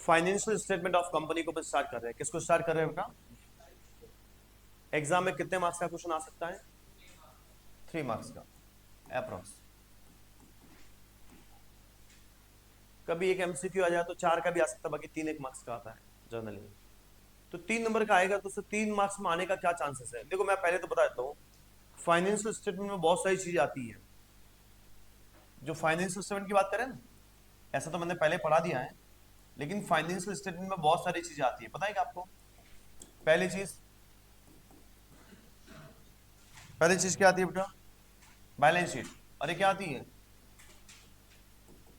Financial statement of company को start कर रहे हैं। किसको स्टार्ट कर रहे हैं बेटा? एग्जाम में कितने मार्क्स का क्वेश्चन आ सकता है? 3 मार्क्स का अप्रोक्स। कभी एक एमसीक्यू आ जाए तो 4 का भी आ सकता है, बाकी 3 1 मार्क्स का आता है जनरली। तो 3 नंबर का आएगा तो उससे 3 मार्क्स में आने का क्या चांसेस है? देखो मैं पहले तो बता देता हूँ, फाइनेंशियल स्टेटमेंट में बहुत सारी चीजें आती है। जो फाइनेंशियल स्टेटमेंट की बात करें ना, ऐसा तो मैंने पहले पढ़ा दिया है, लेकिन फाइनेंशियल स्टेटमेंट में बहुत सारी चीजें आती है। पता है क्या आपको? पहली चीज क्या आती है बेटा? Balance sheet. अरे क्या आती है?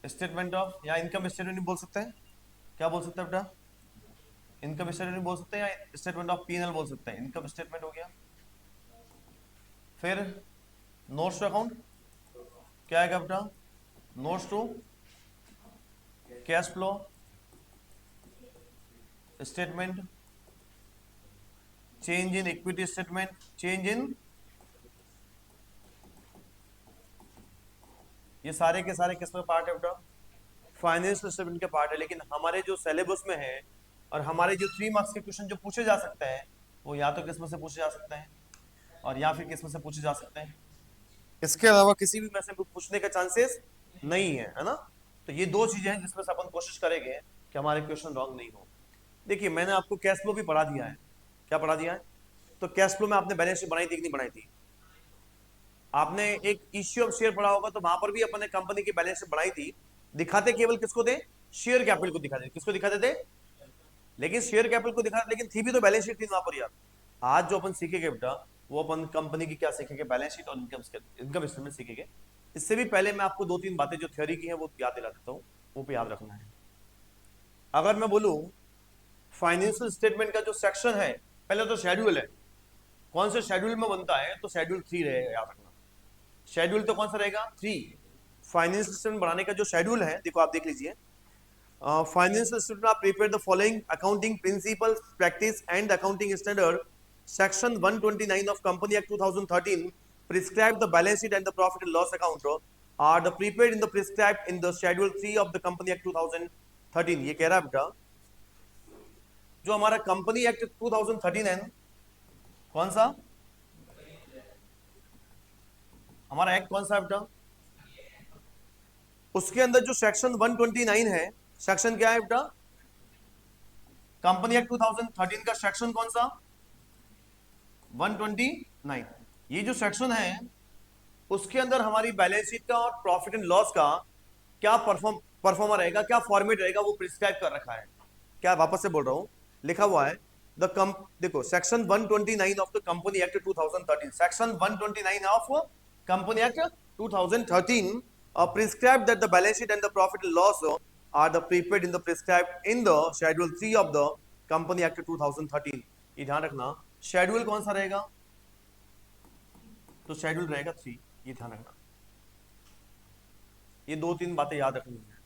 स्टेटमेंट ऑफ, या इनकम स्टेटमेंट नहीं बोल सकते हैं? क्या बोल सकते हैं बेटा? इनकम स्टेटमेंट बोल सकते हैं या स्टेटमेंट ऑफ पी&एल बोल सकते हैं? इनकम स्टेटमेंट हो गया। फिर नोट्स टू अकाउंट क्या आएगा बेटा? Notes to cash flow statement, change in equity statement, change in, ये सारे के सारे किसमें पार्ट है बेटा? फाइनेंशियल स्टेटमेंट के पार्ट है। लेकिन हमारे जो सिलेबस में है और हमारे जो 3 मार्क्स के क्वेश्चन जो पूछे जा सकते हैं, वो या तो किसमें से पूछे जा सकते हैं और या फिर किसमें से पूछे जा सकते हैं, इसके अलावा किसी भी में से पूछने का चांसेस नहीं है, है ना? तो ये 2 चीजें हैं जिसमें से अपन कोशिश करेंगे कि हमारे क्वेश्चन रॉन्ग नहीं हो। देखिए मैंने आपको कैश फ्लो भी पढ़ा दिया है। क्या पढ़ा दिया है? तो कैश फ्लो में आपने बैलेंस शीट बनाई थी कि नहीं बनाई थी? आपने एक इश्यू ऑफ शेयर पढ़ा होगा, तो वहां पर भी अपन ने कंपनी की बैलेंस शीट बनाई थी। दिखाते केवल किसको थे? शेयर कैपिटल को दिखाते। किसको दिखाते थे? लेकिन शेयर कैपिटल को दिखाते, लेकिन थी भी तो बैलेंस शीट थी वहां पर यार। आज जो अपन सीखेंगे बेटा, वो अपन कंपनी की क्या सीखेंगे? बैलेंस शीट और इनकम स्टेटमेंट सीखेंगे। इससे भी पहले मैं आपको 2-3 बातें जो थ्योरी की हैं वो याद दिला देता हूँ, वो पे याद रखना है। अगर मैं बोलूं फाइनेंशियल स्टेटमेंट का जो सेक्शन है, पहले तो शेड्यूल है। कौन से शेड्यूल में बनता है? तो शेड्यूल 3 रहेगा, याद रखना। शेड्यूल तो कौन सा रहेगा? 3। फाइनेंशियल स्टेटमेंट बनाने का जो शेड्यूल है, देखो आप देख लीजिए। फाइनेंशियल स्टेटमेंट आप prepare the following accounting principles, practice and accounting standard. Section 129 of Company Act 2013 prescribe the balance sheet and the profit and loss account are the prepared in the prescribed in the schedule 3 of the Company Act 2013। ये कह रहा है बेटा, जो हमारा company act 2013 है, कौन सा हमारा एक्ट, कौन सा बेटा? उसके अंदर जो सेक्शन 129 है, सेक्शन क्या है बेटा? कंपनी एक्ट 2013 का सेक्शन कौन सा? 129। ये जो सेक्शन है, उसके अंदर हमारी बैलेंस शीट का और प्रॉफिट एंड लॉस का क्या परफॉर्मर रहेगा, क्या फॉर्मेट रहेगा, वो प्रिस्क्राइब कर रखा है। क्या, वापस से बोल रहा हूं, लिखा हुआ है देखो section 129 of the company act 2013, section 129 of company act 2013 prescribed that the balance sheet and the profit and loss are the prepared in the prescribed in the schedule 3 of the company act 2013। ये ध्यान रखना, schedule कौन सा रहेगा? तो schedule रहेगा 3, ये ध्यान रखना। ये 2-3 बातें याद रखनी है।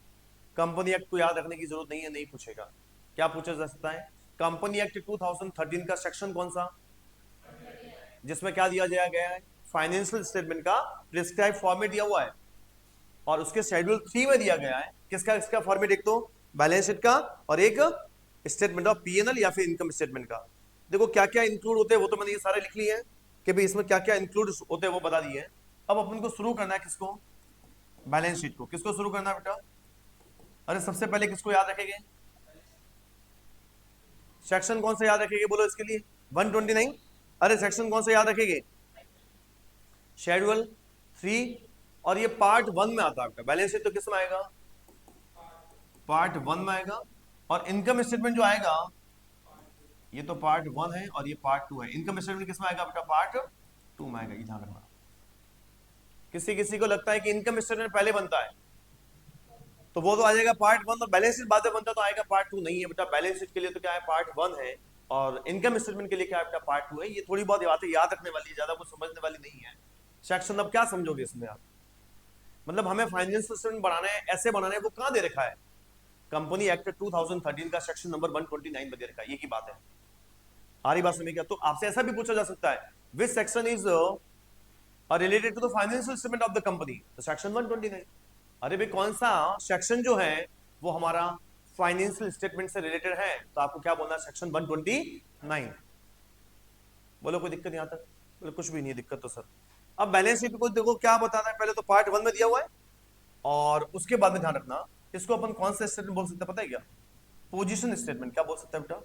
कंपनी एक्ट को याद रखने की जरूरत नहीं है, नहीं पूछेगा। क्या पूछा जा सकता है? कंपनी एक्ट 2013 का सेक्शन कौन सा, जिसमें क्या दिया गया है? फाइनेंशियल स्टेटमेंट का प्रिस्क्राइब फॉर्मेट दिया हुआ है, और उसके शेड्यूल 3 में दिया गया है किसका इसका फॉर्मेट? एक तो बैलेंस शीट का और एक स्टेटमेंट ऑफ पी&एल या फिर इनकम स्टेटमेंट का। देखो क्या क्या इंक्लूड होते हैं वो तो मैंने ये सारे लिख लिए हैं कि भाई इसमें क्या क्या इंक्लूड होते हैं वो बता दिए। अब अपन को शुरू करना है किसको? बैलेंस शीट को। किसको शुरू करना है बेटा? अरे सबसे पहले किसको याद रखेंगे? सेक्शन कौन सा याद रखेंगे बोलो इसके लिए? 129। अरे सेक्शन कौन सा याद रखेंगे? शेड्यूल 3। और ये पार्ट 1 में आता है। बैलेंस शीट तो किस में आएगा? पार्ट 1 में आएगा। और इनकम स्टेटमेंट जो आएगा, ये तो पार्ट 1 है और ये पार्ट 2 है। इनकम स्टेटमेंट किस में आएगा बेटा? पार्ट 2 में आएगा, ये ध्यान रखना। किसी किसी को लगता है कि इनकम स्टेटमेंट पहले बनता है, तो वो तो आ जाएगा पार्ट 1 और बैलेंस शीट बाद में बनता तो आएगा पार्ट 2। नहीं है बेटा, बैलेंस शीट के लिए तो क्या है? पार्ट 1 है, और इनकम स्टेटमेंट के लिए क्या है बेटा? पार्ट 2 है। ये थोड़ी बहुत बातें याद रखने वाली है, ज्यादा कुछ समझने वाली नहीं है। सेक्शन अब क्या समझोगे इसमें आप? मतलब हमें फाइनेंशियल स्टेटमेंट बनाना है, ऐसे बनाना है, वो कहां दे रखा है? कंपनी एक्ट 2013 का सेक्शन नंबर 129 में दे रखा है, ये की बात है। आ रही बात समझ क्या? तो आपसे ऐसा भी पूछा जा सकता है, which section is related to the financial statement of the company? तो सेक्शन 129। अरे भाई कौन सा सेक्शन जो है वो हमारा फाइनेंशियल स्टेटमेंट से रिलेटेड है, तो आपको क्या बोलना है, सेक्शन 129। बोलो कोई दिक्कत यहां तक? बोलो कुछ भी नहीं है दिक्कत तो सर। अब बैलेंस शीट को देखो क्या बताना है, पहले तो पार्ट 1 में दिया हुआ है, और उसके बाद में ध्यान रखना इसको अपन कौन सा स्टेटमेंट बोल सकते हैं, पता है क्या? Position statement. क्या बोल सकते हैं बेटा?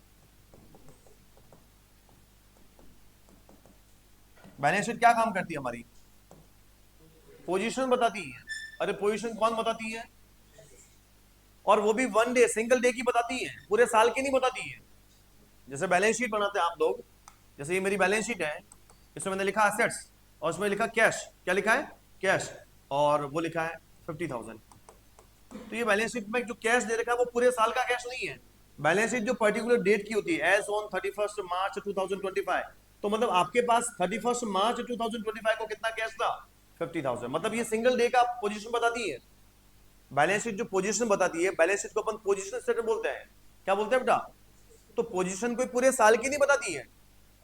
बैलेंस शीट क्या काम करती है हमारी? पोजीशन बताती है। अरे पोजीशन कौन बताती है? और वो भी वन डे, सिंगल डे की बताती है, पूरे साल की नहीं बताती है। जैसे बैलेंस शीट बनाते हैं आप लोग, जैसे ये मेरी बैलेंस शीट है, इसमें मैंने लिखा एसेट्स और उसमें लिखा कैश। क्या लिखा है? कैश। और वो लिखा है 50,000। तो ये बैलेंस शीट में जो कैश दे रखा है वो पूरे साल का कैश नहीं है। बैलेंस शीट जो पर्टिकुलर डेट की होती है, एज ऑन 31 मार्च 2025, तो मतलब आपके पास 31 मार्च 2025 को कितना कैश था? 50,000। मतलब ये सिंगल डे का पोजीशन बताती है। बैलेंस शीट जो पोजीशन बताती है, बैलेंस शीट को अपन पोजीशन स्टेटमेंट बोलते हैं। क्या बोलते हैं बेटा? तो पोजीशन कोई पूरे साल की नहीं बताती है।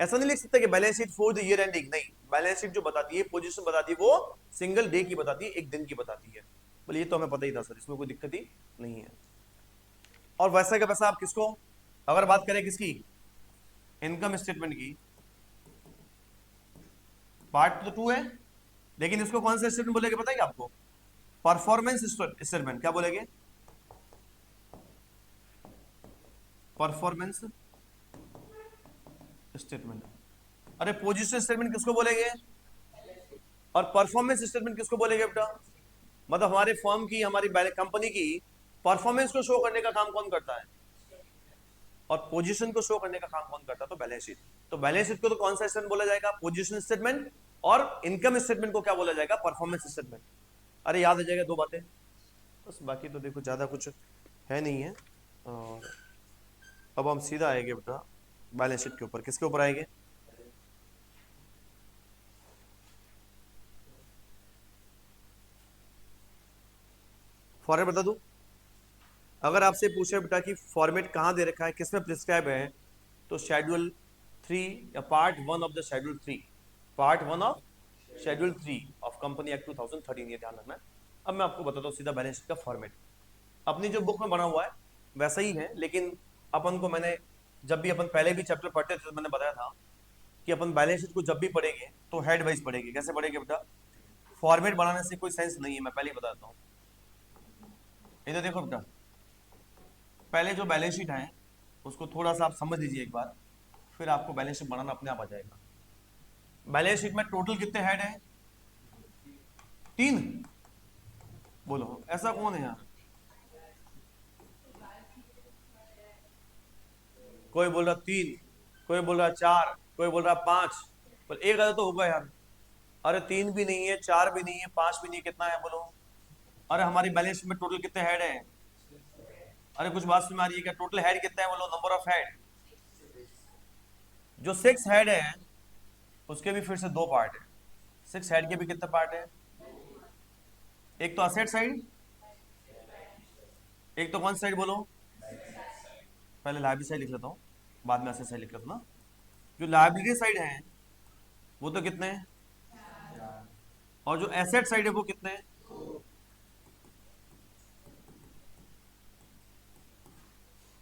ऐसा नहीं लिख सकते कि balance sheet for the year ending, नहीं, बैलेंस शीट जो बताती है, पोजीशन बताती है, वो सिंगल डे की बताती है, एक दिन की बताती है। बोले ये तो हमें पता ही था सर, इसमें कोई दिक्कत ही नहीं है। और वैसा का वैसा आप किसको, अगर बात करें किसकी, इनकम स्टेटमेंट की, पार्ट तो 2 है, लेकिन इसको कौन सा स्टेटमेंट बोलेंगे पता है क्या आपको? Performance statement. क्या बोलेंगे? Performance statement. अरे पोजीशन स्टेटमेंट किसको बोलेंगे? और परफॉर्मेंस स्टेटमेंट किसको बोलेंगे बेटा? मतलब हमारे फर्म की, हमारी कंपनी की परफॉर्मेंस को शो करने का काम कौन करता है, और पोजीशन को शो करने का काम कौन करता है? तो बैलेंस शीट। तो बैलेंस शीट को तो कौन सा स्टेटमेंट बोला जाएगा? Position statement. और इनकम स्टेटमेंट को क्या बोला जाएगा? Performance statement. अरे याद आ जाएगा दो बातें बस, बाकी तो देखो ज्यादा कुछ है नहीं है। और अब हम सीधा आएंगे बेटा बैलेंस शीट के ऊपर। किसके ऊपर आएंगे? फॉर्मेट बता दूं? अगर आपसे पूछे बेटा कि फॉर्मेट कहाँ दे रखा है, किसमें प्रिस्क्राइब है, तो शेड्यूल 3 या part 1 of the schedule 3, part 1 of schedule 3 of company act 2013, ये ध्यान रखना है। अब मैं आपको बताता हूँ सीधा बैलेंस शीट का फॉर्मेट। अपनी जो बुक में बना हुआ है वैसा ही है, लेकिन अपन को, मैंने जब भी अपन पहले भी चैप्टर पढ़ते थे तो मैंने बताया था कि अपन बैलेंस शीट को जब भी पढ़ेंगे तो हेड वाइज पढ़ेंगे। कैसे पढ़ेंगे बेटा? फॉर्मेट बनाने से कोई सेंस नहीं है, मैं पहले ही बताता हूँ। इधर देखो बेटा, पहले जो बैलेंस शीट है उसको थोड़ा सा आप समझ लीजिए एक बार, फिर आपको बैलेंस शीट बनाना अपने आप आ जाएगा। बैलेंस शीट में टोटल कितने हेड हैं? 3। बोलो ऐसा कौन है यार? कोई बोल रहा 3, कोई बोल रहा 4, कोई बोल रहा 5, पर एक आधा तो होगा यार। अरे 3 भी नहीं है, 4 भी नहीं है, 5 भी नहीं है, कितना है बोलो? अरे हमारी बैलेंस शीट में टोटल कितने हेड हैं? अरे कुछ बात सुन आ रही है क्या? टोटल हेड कितना है बोलो, नंबर ऑफ हेड। जो 6 हेड है उसके भी फिर से 2 पार्ट है। 6 हेड के भी कितने पार्ट है? एक तो असेट साइड, एक तो कौन साइड बोलो? पहले लाइबिलिटी साइड लिख लेता हूँ, बाद में असेट साइड लिख लेता हूँ ना। जो लाइबिलिटी साइड है वो तो कितने हैं, और जो एसेट साइड है वो कितने हैं?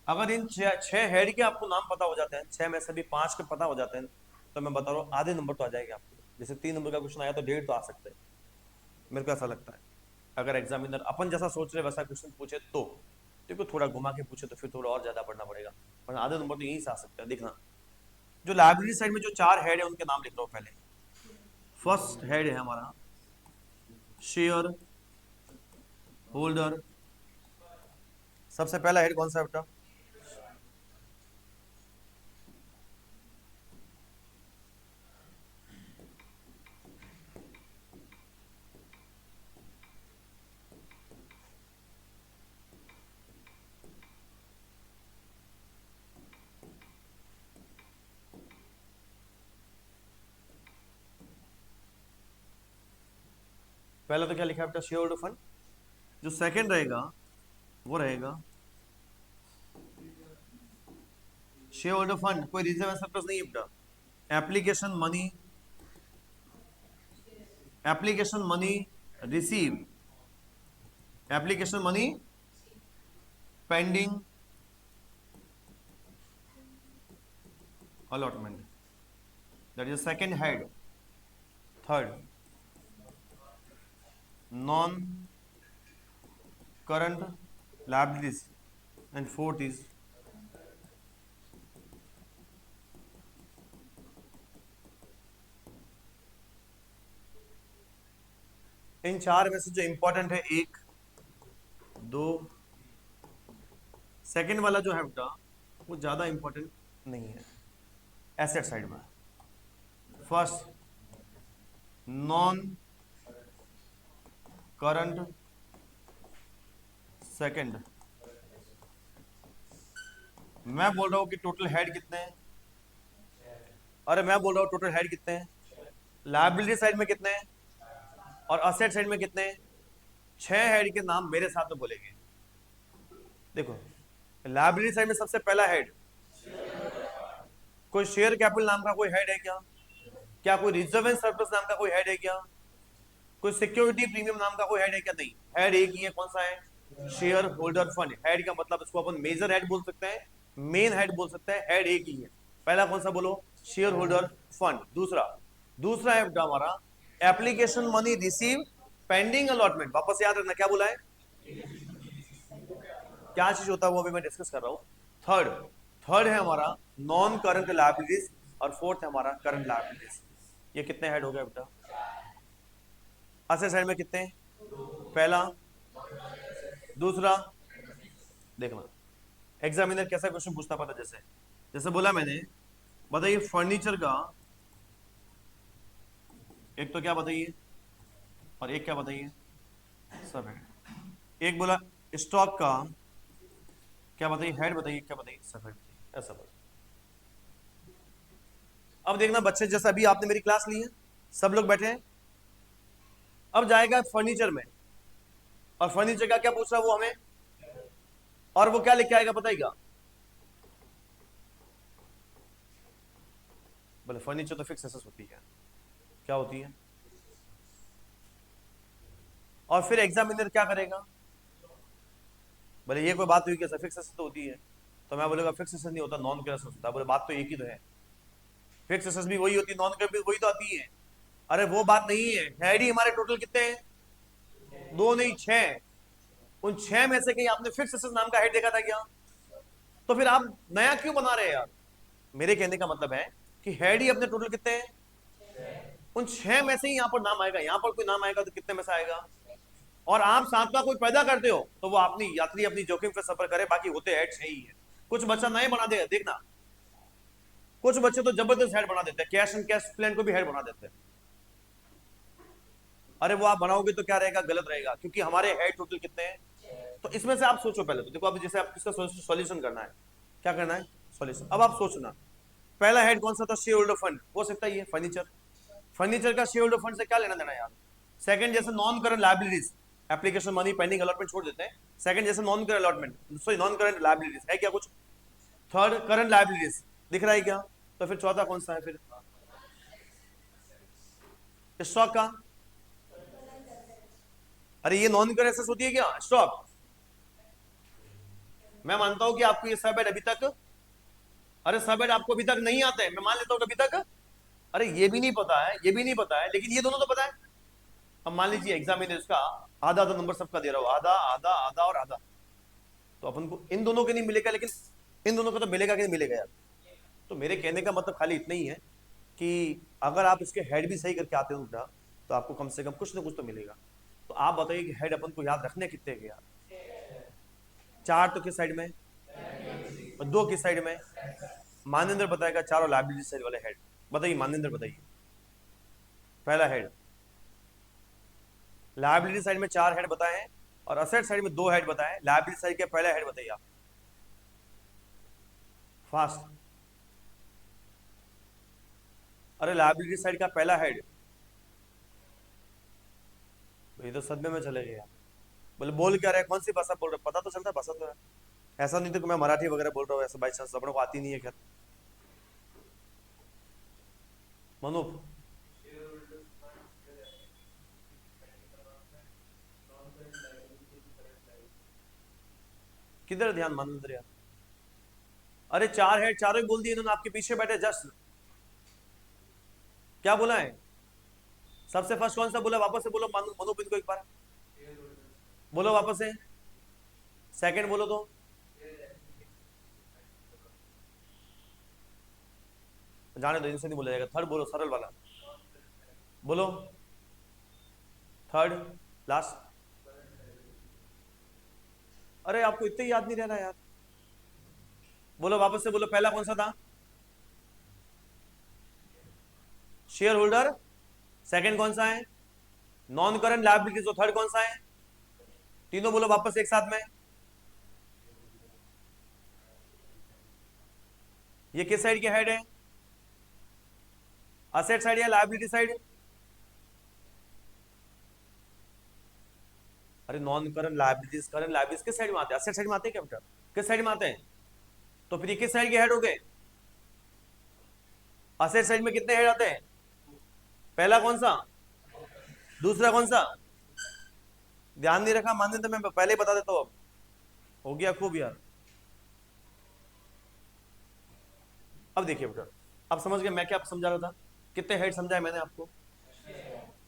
अगर इन 6 हेड के आपको नाम पता हो जाते हैं, 6 में से भी 5 के पता हो जाते हैं, तो मैं बता रहा हूँ आधे नंबर तो आ जाएंगे आपको। जैसे 3 नंबर का क्वेश्चन आया तो 1.5 तो आ सकते हैं, मेरे को ऐसा लगता है। अगर एग्जामिनर अपन जैसा सोच रहे वैसा क्वेश्चन पूछे तो, देखो थोड़ा घुमा के पूछे तो फिर थोड़ा और ज्यादा पढ़ना पड़ेगा, पर आधे नंबर तो यहीं से आ सकता है। देखना, जो लाइब्रेरी साइड में जो 4 हेड है उनके नाम लिख लो पहले। फर्स्ट हेड है हमारा शेयर होल्डर। सबसे पहला हेड कौन सा है बेटा? पहला तो क्या लिखा है बेटा? Share holder fund. जो सेकंड रहेगा वो रहेगा शेयर होल्डर फंड, कोई रिजर्व एंड सरप्लस नहीं है बेटा। Application money, application money receive, application money pending allotment, that is second head. Third, non current liabilities, and fourth is इन चार में से जो इंपॉर्टेंट है एक, दो, सेकंड वाला जो है बेटा वो ज्यादा इंपॉर्टेंट नहीं है एसेट साइड में। First, non current, second. मैं बोल रहा हूं कि टोटल हेड कितने हैं? अरे मैं बोल रहा हूं टोटल हेड कितने हैं? लायबिलिटी साइड में कितने हैं और असेट साइड में कितने हैं? 6 हेड के नाम मेरे साथ में बोलेंगे। देखो, लायबिलिटी साइड में सबसे पहला हेड, कोई शेयर कैपिटल नाम का कोई हेड है क्या? क्या कोई रिजर्व एंड सरप्लस नाम का कोई हेड है क्या? कोई सिक्योरिटी प्रीमियम नाम का कोई हेड है क्या? नहीं, हेड एक ही है। कौन सा है? Share holder fund. हेड का मतलब इसको अपन मेजर हेड बोल सकते हैं, मेन हेड बोल सकते हैं। हेड एक ही है। पहला कौन सा बोलो? Share holder fund. दूसरा, दूसरा है हमारा application money receive pending allotment. वापस याद रखना क्या बोला है, क्या चीज होता है वो अभी मैं डिस्कस कर रहा हूं। थर्ड, थर्ड है हमारा नॉन करंट लायबिलिटीज और फोर्थ है हमारा करंट लायबिलिटीज। ये कितने हेड हो गए बेटा? असेट साइड में कितने? पहला, दूसरा। देखना एग्जामिनर कैसा क्वेश्चन पूछता पता, जैसे जैसे बोला मैंने, बताइए फर्नीचर का एक तो क्या बताइए और एक क्या बताइए, सब हेड। एक बोला स्टॉक का क्या बताइए, हेड बताइए, क्या बताइए, सब हेड बताइए, ऐसा बस। अब देखना बच्चे, जैसे अभी आपने मेरी क्लास ली है, सब लोग बैठे हैं, अब जाएगा फर्नीचर में और फर्नीचर का क्या पूछ रहा है वो हमें, और वो क्या लिख के आएगा बताइएगा? बोले फर्नीचर तो फिक्स एसेट होती है। क्या होती है? और फिर एग्जामिनर क्या करेगा? बोले ये कोई बात हुई क्या, फिक्स एसेट तो होती है। तो मैं बोलेगा फिक्स एसेट नहीं होता, नॉन करेंट एसेट होता है। बोले बात तो एक ही तो है, फिक्स एसेट भी वही होती है, नॉन करेंट भी वही तो आती है। अरे वो बात नहीं है, हेड ही हमारे टोटल कितने हैं? दो नहीं, 6। उन 6 में से कहीं आपने फिक्स एसेट नाम का हेड देखा था क्या? तो फिर आप नया क्यों बना रहे हैं यार? मेरे कहने का मतलब है कि हेड ही अपने टोटल कितने हैं? उन 6 में से ही यहां पर नाम आएगा, यहां पर कोई नाम आएगा तो कितने में से आएगा? और आप सातवां कोई पैदा करते हो तो वो अपनी यात्री अपनी जोखिम पे सफर करे, बाकी होते हेड सही है। कुछ बच्चा नए बना देगा, देखना कुछ बच्चे तो जबरदस्त हेड बना देते हैं, कैश एंड कैश प्लान को भी हेड बना देते हैं। अरे वो आप बनाओगे तो क्या रहेगा, गलत रहेगा, क्योंकि हमारे हेड टोटल कितने हैं? तो इसमें से आप सोचो पहले तो। देखो अब जैसे आप किसका सॉल्यूशन करना है, क्या करना है, सॉल्यूशन। अब आप सोचना, पहला हेड कौन सा था? Share holder fund. हो सकता है ये फर्नीचर, फर्नीचर का शेयर होल्डर फंड से क्या लेना देना यार? सेकंड, जैसे non current liabilities, application money pending allotment छोड़ देते हैं। सेकंड जैसे non current allotment, sorry non current liabilities है क्या कुछ? थर्ड करंट लायबिलिटीज दिख रहा है क्या? तो फिर चौथा कौन सा है फिर? स्टॉक का। अरे ये नॉन करंट एसेट्स होती है क्या स्टॉक? मैं मानता हूं कि आपको ये सब हेड अभी तक, अरे सब हेड आपको अभी तक नहीं आते हैं, मैं मान लेता हूं अभी तक। अरे ये भी नहीं पता है, ये भी नहीं पता है, लेकिन ये दोनों तो पता है। अब मान लीजिए एग्जामिनर इसका आधा आधा नंबर सबका दे रहा हो, आधा आधा आधा और आधा, तो अपन को इन दोनों के नहीं मिलेगा, लेकिन इन दोनों का तो मिलेगा कि नहीं मिलेगा यार? तो मेरे कहने का मतलब खाली इतना ही है कि अगर आप इसके हेड भी सही करके आते हो बेटा, तो आपको कम से कम कुछ ना कुछ तो मिलेगा। तो आप बताइए कि हेड अपन को याद रखने कितने के यार? 4 तो किस साइड में और 2 किस साइड में? मानंदर बताएगा चारों लाइबिलिटी साइड वाले हेड। बताइए मानंदर, बताइए पहला हेड। लाइबिलिटी साइड में 4 हेड बताए हैं और असेट साइड में 2 हेड बताए। लाइबिलिटी साइड के पहला हेड बताइए आप, फास्ट। अरे लाइबिलिटी साइड का पहला हेड, ये तो सदमे में चले गए यार। बोले बोल क्या रहे, कौन सी भाषा बोल रहे? पता तो चलता है भाषा तो है। ऐसा नहीं तो कि मैं मराठी वगैरह बोल रहा हूँ ऐसा बाई चांस, अपनों को आती नहीं है। खैर मनोप, किधर ध्यान मानंदर यार? अरे 4 हेड, चारों ही बोल दिए इन्होंने, आपके पीछे बैठे जस्ट। क्या बोला है? सबसे फर्स्ट कौन सा बोला? वापस से बोलो मनोबिंद को एक बार बोलो वापस से। सेकंड बोलो तो। जाने दो, इनसे नहीं बोला जाएगा। थर्ड बोलो, सरल वाला बोलो। Third last. अरे आपको इतना याद नहीं रह रहा यार। बोलो वापस से बोलो, पहला कौन सा था? Share holder. सेकंड कौन सा है? Non current liabilities. तो थर्ड कौन सा है? तीनों बोलो वापस एक साथ में। ये किस साइड के हेड है? असेट साइड या लायबिलिटी साइड? अरे non current liabilities, current liabilities किस साइड में आते हैं? असेट साइड में आते हैं क्या बेटा? किस साइड में आते हैं? तो फिर ये किस साइड के हेड हो गए? असेट साइड में कितने हेड आते हैं? पहला कौन सा? दूसरा कौन सा? ध्यान नहीं रखा, मान तो मैं पहले ही बता देता हूं। अब हो गया खूब यार। अब देखिए बेटा, अब समझ गए मैं क्या समझा रहा था? कितने हेड समझाए मैंने आपको?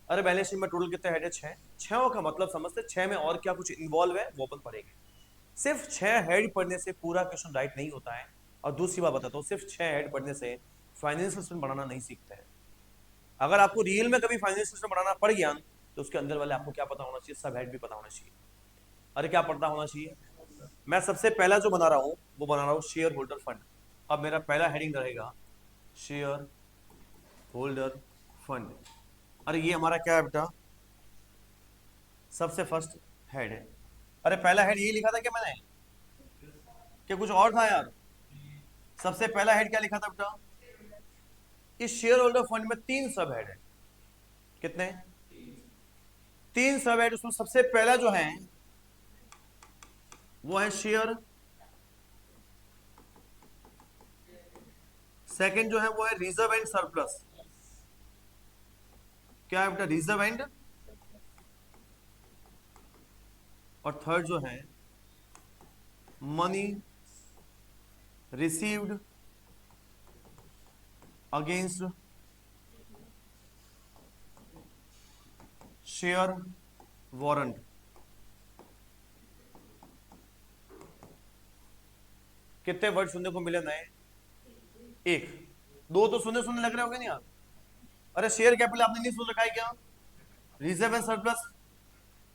अरे बैलेंस शीट में टोटल कितने हेड है? 6। 6 का मतलब समझते, 6 में और क्या कुछ इन्वॉल्व है वो अपन पढ़ेंगे। सिर्फ 6 हेड पढ़ने से पूरा क्वेश्चन राइट नहीं होता है। और दूसरी बात बताता हूँ, सिर्फ 6 हेड पढ़ने से फाइनेंशियल स्टेटमेंट बनाना नहीं सीखते हैं। अगर आपको रियल में कभी फाइनेंशियल स्टेटमेंट बनाना पड़ गया तो उसके अंदर वाले आपको क्या पता होना चाहिए? सब हेड भी पता होना चाहिए। अरे क्या पता होना चाहिए? मैं सबसे पहला जो बना रहा हूँ वो बना रहा हूँ शेयर होल्डर फंड। अब मेरा पहला हेडिंग रहेगा शेयर होल्डर फंड। अरे ये हमारा क्या है बेटा? सबसे फर्स्ट हेड है। अरे पहला हेड ये लिखा था क्या मैंने? क्या कुछ और था यार? सबसे पहला हेड क्या लिखा था बेटा? इस शेयर होल्डर फंड में 3 सब हेड है। कितने? 3 सब हेड। उसमें सबसे पहला जो है वो है शेयर। सेकंड जो है वो है रिजर्व एंड सरप्लस। क्या है बेटा? Reserve and. और थर्ड जो है money received against share warrant. कितने वर्ड सुनने को मिले नए? एक। दो तो सुनने सुनने लग रहे होंगे नहीं आप? अरे शेयर कैपिटल आपने नहीं सुन रखा है क्या? Reserve and surplus.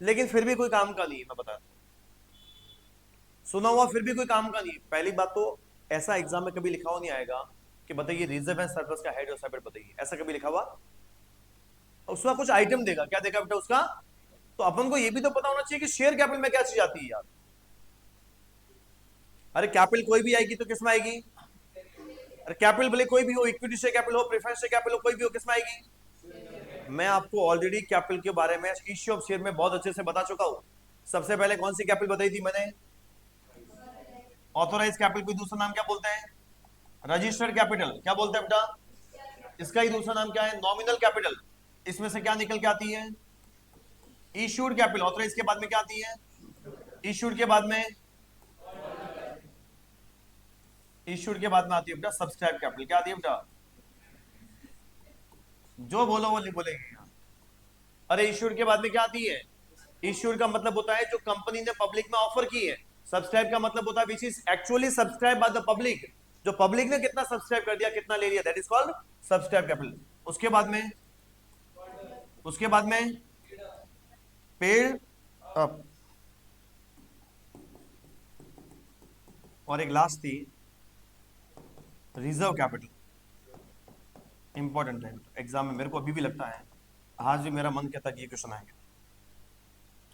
लेकिन फिर भी कोई काम का नहीं है, मैं बता। सुना हुआ फिर भी कोई काम का नहीं है। पहली बात तो ऐसा एग्जाम में कभी लिखा हुआ नहीं आएगा कि बताइए रिजर्व एंड सरप्लस का हेड और सब बताइए, ऐसा कभी लिखा हुआ? उसका कुछ आइटम देगा। क्या देगा बेटा उसका? तो अपन को ये भी तो पता होना चाहिए कि शेयर कैपिटल में क्या चीज आती है यार। अरे कैपिटल कोई भी आएगी तो किस में आएगी? अरे कैपिटल भले कोई भी हो, इक्विटी शेयर कैपिटल हो, प्रेफरेंस शेयर कैपिटल हो, कोई भी हो, किस में आएगी? मैं आपको ऑलरेडी कैपिटल के बारे में इश्यू ऑफ शेयर में बहुत अच्छे से बता चुका हूं। सबसे पहले कौन सी कैपिटल बताई थी मैंने? Authorise capital. कोई दूसरा नाम क्या बोलते हैं? Registered capital. क्या बोलते हैं बेटा? इसका ही दूसरा नाम क्या है? Nominal capital. इसमें से क्या निकल के आती है? Issued capital. ऑथोराइज के बाद में क्या आती है? इश्यूड के बाद में, इश्यूड के बाद में आती है बेटा सब्सक्राइब कैपिटल। क्या आती है बेटा? जो बोलो वो नहीं बोलेंगे। अरे इश्यूड के बाद में क्या आती है? इश्यूड का मतलब होता है जो कंपनी ने पब्लिक में ऑफर की है। सब्सक्राइब का मतलब होता है which is actually subscribe by the public. जो पब्लिक ने कितना सब्सक्राइब कर दिया, कितना ले लिया, that is called subscribe capital. उसके बाद में, उसके बाद में पेड अप। और एक लास्ट थी रिजर्व कैपिटल। इंपॉर्टेंट है एग्जाम में, मेरे को अभी भी लगता है, आज भी मेरा मन कहता है कि ये क्वेश्चन आएंगे।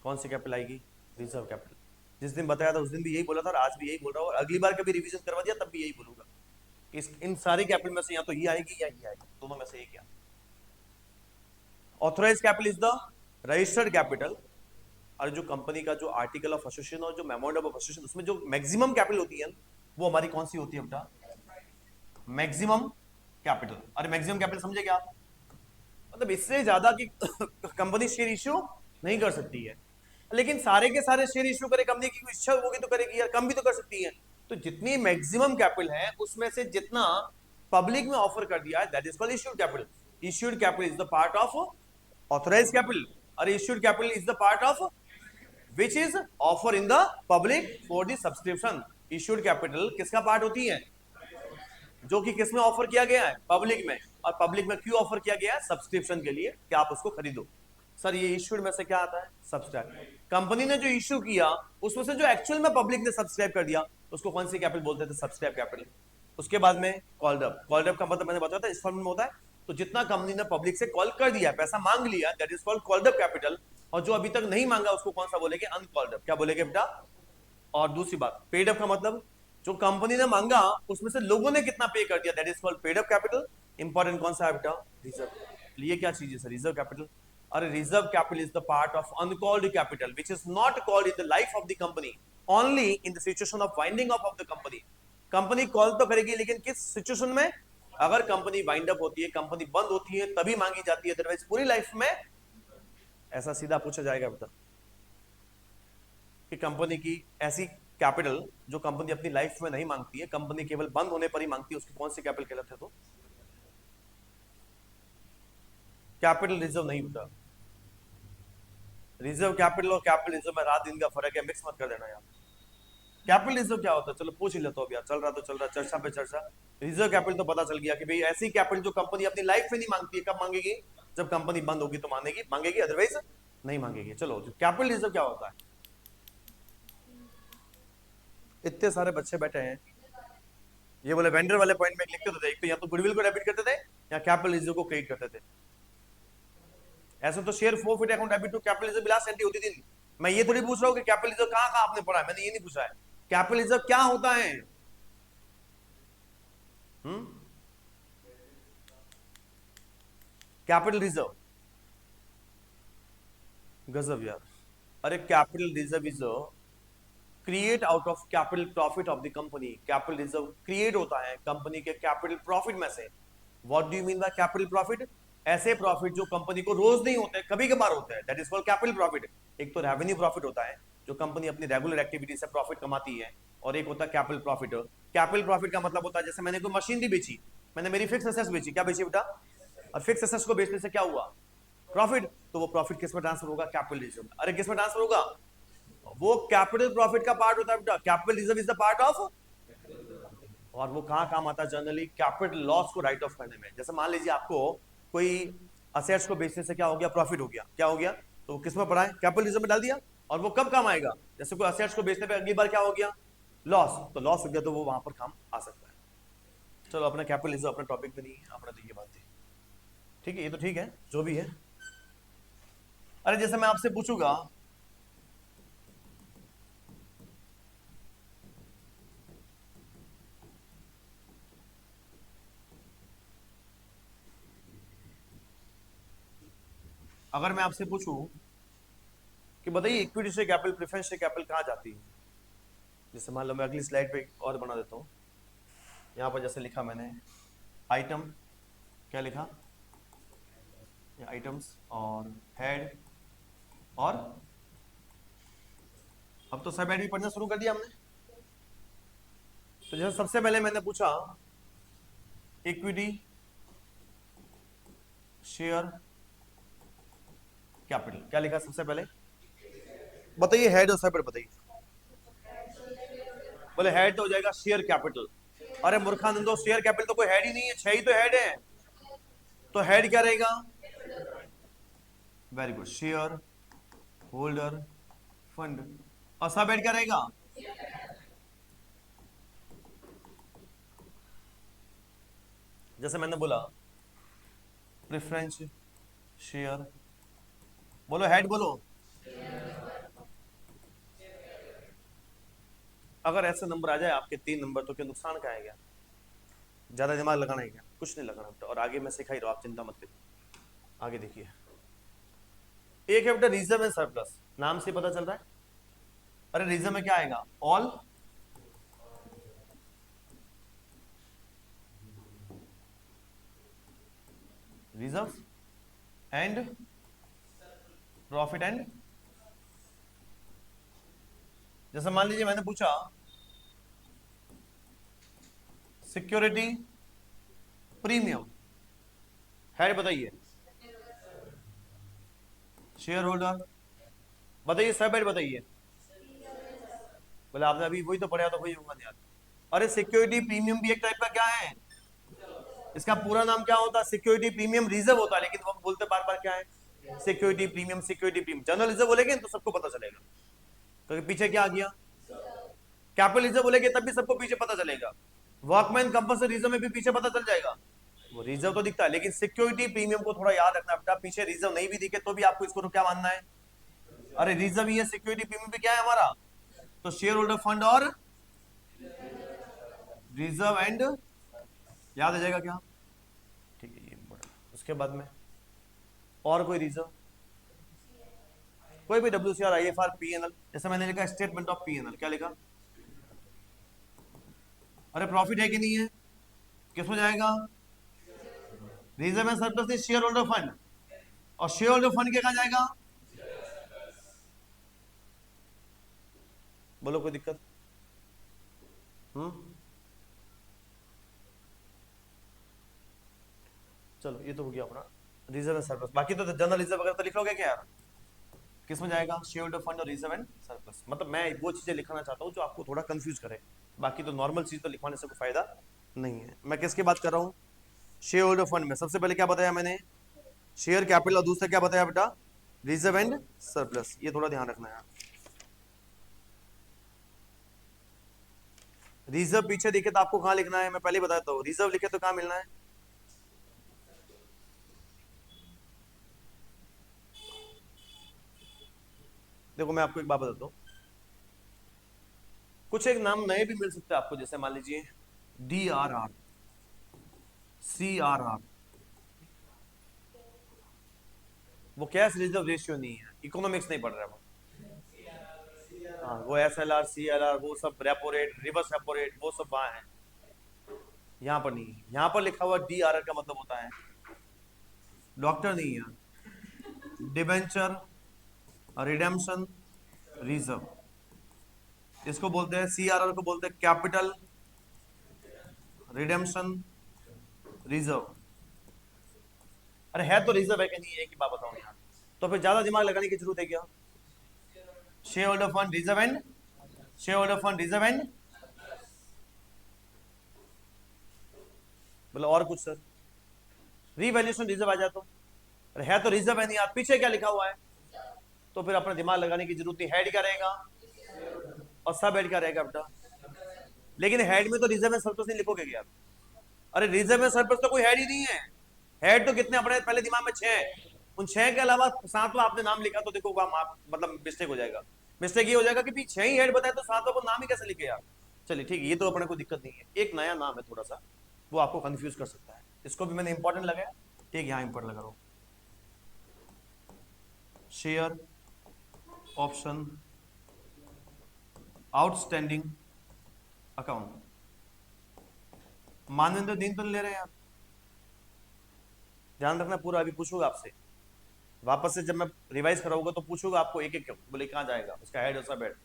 कौन सी कैपिटल आएगी? Reserve capital. जिस दिन बताया था उस दिन भी यही बोला था और आज भी यही बोल रहा हूँ, और अगली बार कभी रिवीजन करवा दिया तब भी यही बोलूंगा कि इन सारी कैपिटल में से या तो ये आएगी या ये आएगी, दोनों में से एक। क्या authorise capital is the registered capital. और जो कंपनी का जो आर्टिकल ऑफ एसोसिएशन और जो मेमोरेंडम ऑफ एसोसिएशन, उसमें जो मैक्सिमम कैपिटल होती है वो हमारी कौन सी होती है बेटा? Maximum capital. अरे मैक्सिमम कैपिटल समझे क्या आप? मतलब इससे ज्यादा की कंपनी शेयर इश्यू नहीं कर सकती है। लेकिन सारे के सारे शेयर इश्यू करे कंपनी की इच्छा होगी तो करेगी यार, कम भी तो कर सकती है। तो जितनी मैक्सिमम कैपिटल है उसमें से जितना पब्लिक में ऑफर कर दिया है that is called issued capital. Issued capital is the part of authorised capital और issued capital is the part of which is offer in the public for the subscription. Issued capital किसका पार्ट होती है? जो कि किसमें ऑफर किया गया है? पब्लिक में। और पब्लिक में क्यों ऑफर किया गया है? सब्सक्रिप्शन के लिए कि आप उसको खरीदो। सर ये इश्यूड में से क्या आता है? सब्सक्राइब। कंपनी ने जो इश्यू किया उसमें से जो एक्चुअल में पब्लिक ने सब्सक्राइब कर दिया उसको कौन सी कैपिटल बोलते थे? Subscribe capital. उसके बाद में कॉल्ड अप। कॉल्ड अप का मतलब मैंने बताया था इस फॉर्म में होता है, तो जितना कंपनी ने पब्लिक से कॉल कर दिया, पैसा मांग लिया, that is called called up capital. और जो अभी तक नहीं मांगा उसको कौन सा बोलेंगे? Uncalled up. क्या बोलेंगे बेटा? और दूसरी बात, पेड अप का मतलब जो कंपनी ने मांगा उसमें से लोगों ने कितना पे कर दिया, that is called paid up capital. Important कौन सा है बेटा? रिजर्व। ये क्या चीज है सर? Reserve capital. और reserve capital is the part of uncalled capital which is not called in the life of the company, only in the situation of winding up of the company. Company call तो करेगी लेकिन किस situation में? अगर company wind up होती है, company बंद होती है, तभी मांगी जाती है, अदरवाइज पूरी लाइफ में। ऐसा सीधा पूछा जाएगा बेटा कि कंपनी की ऐसी कैपिटल जो कंपनी अपनी लाइफ में नहीं मांगती है, कंपनी केवल बंद होने पर ही मांगती है, उसकी कौन सी कैपिटल कहलाते हैं? तो कैपिटल रिजर्व नहीं बेटा। रिजर्व कैपिटल और कैपिटल रिजर्व में रात दिन का फर्क है, मिक्स मत कर देना यार। कैपिटल रिजर्व क्या होता है? चलो पूछ ही लेता हूं यार, चल रहा तो चल रहा, चर्चा पे चर्चा। रिजर्व कैपिटल तो पता चल गया कि भाई ऐसी कैपिटल जो कंपनी अपनी लाइफ में नहीं मांगती है, कब मांगेगी? जब कंपनी बंद होगी तो मांगेगी, मांगेगी, अदरवाइज नहीं मांगेगी। चलो कैपिटल रिजर्व क्या होता है? इतने सारे बच्चे बैठे हैं, ये बोले वेंडर वाले पॉइंट में लिखते थे, एक तो या तो गुडविल को डेबिट करते थे या कैपिटल रिजर्व को क्रेडिट करते थे। ऐसे तो share forfeit account debit to capital reserve बिला एंट्री होती थी। मैं ये थोड़ी पूछ रहा हूँ कि कैपिटल रिजर्व कहां कहां आपने पढ़ा है, मैंने ये नहीं पूछा है। कैपिटल रिजर्व क्या होता है? कैपिटल रिजर्व, गजब यार। अरे capital reserve is create out of capital profit of the company. Capital reserve create होता है कंपनी के कैपिटल प्रॉफिट में से। What do you mean by capital profit? ऐसे प्रॉफिट जो कंपनी को रोज नहीं होते, कभी कभार होते हैं, that is called capital profit. एक तो रेवेन्यू प्रॉफिट होता है जो कंपनी अपनी रेगुलर एक्टिविटी से प्रॉफिट कमाती है, और एक होता है कैपिटल प्रॉफिट। कैपिटल प्रॉफिट का मतलब होता है जैसे मैंने कोई मशीनरी बेची, मैंने मेरी फिक्स एसेट्स बेची, क्या बेची बेटा? और फिक्स एसेट्स को बेचने से क्या हुआ? प्रॉफिट। तो वो प्रॉफिट किस में ट्रांसफर होगा? Capital reserve. अरे किस में ट्रांसफर होगा? वो कैपिटल प्रॉफिट का पार्ट होता है बेटा। Capital reserve is the part of. और वो कहां काम आता है जनरली? कैपिटल लॉस को राइट ऑफ करने में। जैसे मान लीजिए आपको कोई असेट्स को बेचने से क्या हो गया? प्रॉफिट हो गया। क्या हो गया? तो किस में पड़ा है? कैपिटल रिजर्व में डाल दिया। और वो कब काम आएगा? जैसे कोई असेट्स को बेचने पे अगली बार क्या हो गया? लॉस। तो लॉस हो गया तो वो वहां पर काम आ सकता है। चलो अपना कैपिटल रिजर्व अपना टॉपिक में नहीं है, अपना तो ये बात थी। ठीक है, ये तो ठीक है जो भी है। अरे जैसे मैं आपसे पूछूंगा अगर मैं आपसे पूछूं कि बताइए इक्विटी से कैपिटल, प्रेफरेंस से कैपिटल कहां जाती है? जैसे मान लो मैं अगली स्लाइड पे और बना देता हूं। यहां पर जैसे लिखा मैंने आइटम, क्या लिखा? आइटम्स और हेड, और अब तो सब हेड भी पढ़ना शुरू कर दिया हमने। तो जैसे सबसे पहले मैंने पूछा इक्विटी, शेयर, कैपिटल, क्या लिखा सबसे पहले? बताइए हेड और सेपरेट बताइए। बोले हेड तो हो जाएगा शेयर कैपिटल। अरे मूर्खानंदो, शेयर कैपिटल तो कोई हेड ही नहीं है, छह ही तो हेड है। तो हेड क्या रहेगा? Very good, share holder fund. और सब हेड क्या रहेगा? जैसे मैंने बोला प्रेफरेंस शेयर, बोलो हेड बोलो। अगर ऐसे नंबर आ जाए आपके 3 नंबर तो क्या नुकसान का है क्या? ज्यादा दिमाग लगाना है क्या? कुछ नहीं लगाना बेटा, और आगे मैं सिखा ही रहा हूं, आप चिंता मत करिए। आगे देखिए, एक है बेटा रिजर्व एंड सरप्लस, नाम से पता चल रहा है। अरे रिजर्व में क्या आएगा? All reserve and profit and. जैसे मान लीजिए मैंने पूछा सिक्योरिटी प्रीमियम, हेड बताइए, शेयर होल्डर बताइए, सब हेड बताइए। बोले आपने अभी वही तो पढ़ा, तो वही होगा यार। अरे सिक्योरिटी प्रीमियम भी एक टाइप का क्या है, इसका पूरा नाम क्या होता है, सिक्योरिटी प्रीमियम रिजर्व होता है, लेकिन वो बोलते बार बार क्या है, security premium, security premium. General reserve बोलेंगे तो सबको पता चलेगा, तो पीछे क्या आ गया, कैपिटल रिजर्व बोलेंगे तब भी सबको पीछे पता चलेगा। वर्कमैन कंपल्सरी रिजर्व में भी पीछे पता चल जाएगा, वो रिजर्व तो दिखता है, लेकिन सिक्योरिटी प्रीमियम को थोड़ा याद रखना बेटा, पीछे रिजर्व नहीं भी दिखे तो भी आपको इसको तो क्या मानना है, अरे रिजर्व ही है, सिक्योरिटी प्रीमियम भी क्या है हमारा, तो शेयर होल्डर फंड और रिजर्व एंड, याद आ जाएगा क्या, ठीक है ये इंपॉर्टेंट। उसके बाद में और कोई रिजर्व, कोई भी WCR IFR PNL, जैसे मैंने लिखा स्टेटमेंट ऑफ PNL, क्या लिखा, अरे प्रॉफिट है कि नहीं है, किस में जाएगा, reserve and surplus share holder fund, और शेयर होल्डर फंड के कहा जाएगा, बोलो कोई दिक्कत, चलो ये तो हो गया अपना रिजर्व एंड सरप्लस। बाकी तो जनरल रिजर्व वगैरह तो लिख लोगे क्या यार, किस में जाएगा, शेयर होल्डर फंड और रिजर्व एंड सरप्लस। मतलब मैं वो चीजें लिखना चाहता हूँ जो आपको थोड़ा कंफ्यूज करे, बाकी तो नॉर्मल चीज तो लिखवाने से कोई फायदा नहीं है। मैं किसकी बात कर रहा हूँ, शेयर होल्डर फंड में सबसे पहले क्या बताया मैंने, शेयर कैपिटल, और दूसरा क्या बताया बेटा, रिजर्व एंड सरप्लस, ये थोड़ा ध्यान रखना है। रिजर्व पीछे दिखे तो आपको कहां लिखना है, मैं पहले बताता हूँ, रिजर्व लिखे तो कहां मिलना है, देखो मैं आपको एक बात बताता हूँ, कुछ एक नाम नए भी मिल सकते हैं आपको, जैसे मान लीजिए DRR, CRR, वो कैश रिजर्व रेशियो नहीं है, इकोनॉमिक्स नहीं पढ़ रहा है वो, हाँ वो SLR CLR वो सब, repo rate, reverse repo rate, वो सब वहां है, यहाँ पर नहीं है। यहाँ पर लिखा हुआ DRR का मतलब होता है, डॉक्टर नहीं है, डिबेंचर रिडेम्पशन रिजर्व, इसको बोलते हैं, CRR को बोलते हैं कैपिटल रिडेम्पशन रिजर्व। अरे है तो रिजर्व है कि नहीं है, की बात बताओ यार, तो फिर ज्यादा दिमाग लगाने की जरूरत है क्या, share holder fund reserve and, share holder fund reserve and, बोलो और कुछ सर, रीवैल्यूएशन रिजर्व आ जाए तो, अरे है तो रिजर्व है नहीं, आप पीछे क्या लिखा हुआ है, तो फिर अपना दिमाग लगाने की जरूरत नहीं, हेड क्या रहेगा और सब हेड क्या रहेगा बेटा, लेकिन हेड में तो रिजर्व एंड सरप्लस नहीं लिखोगे क्या, अरे रिजर्व एंड सरप्लस तो कोई हेड ही नहीं है, हेड तो कितने अपने पहले दिमाग में 6, उन 6 के अलावा 7वां आपने नाम लिखा तो देखो आप मतलब मिस्टेक हो जाएगा, मिस्टेक ये हो जाएगा कि 6 ही हेड बताए तो 7वां को नाम ही कैसे लिखे यार। चलिए ठीक है, ये तो अपने को दिक्कत नहीं है, एक नया नाम है थोड़ा सा, वो आपको कंफ्यूज कर सकता है, इसको भी मैंने इंपॉर्टेंट लगाया, ठीक, यहाँ इंपॉर्टेंट लगा रहा हूं, share option outstanding account, Manvendra दिन तो ले रहे हैं आप, ध्यान रखना पूरा, अभी पूछूंगा आपसे वापस से, जब मैं रिवाइज कराऊंगा तो पूछूंगा आपको एक एक, बोले कहां जाएगा उसका हेड और सब हेड,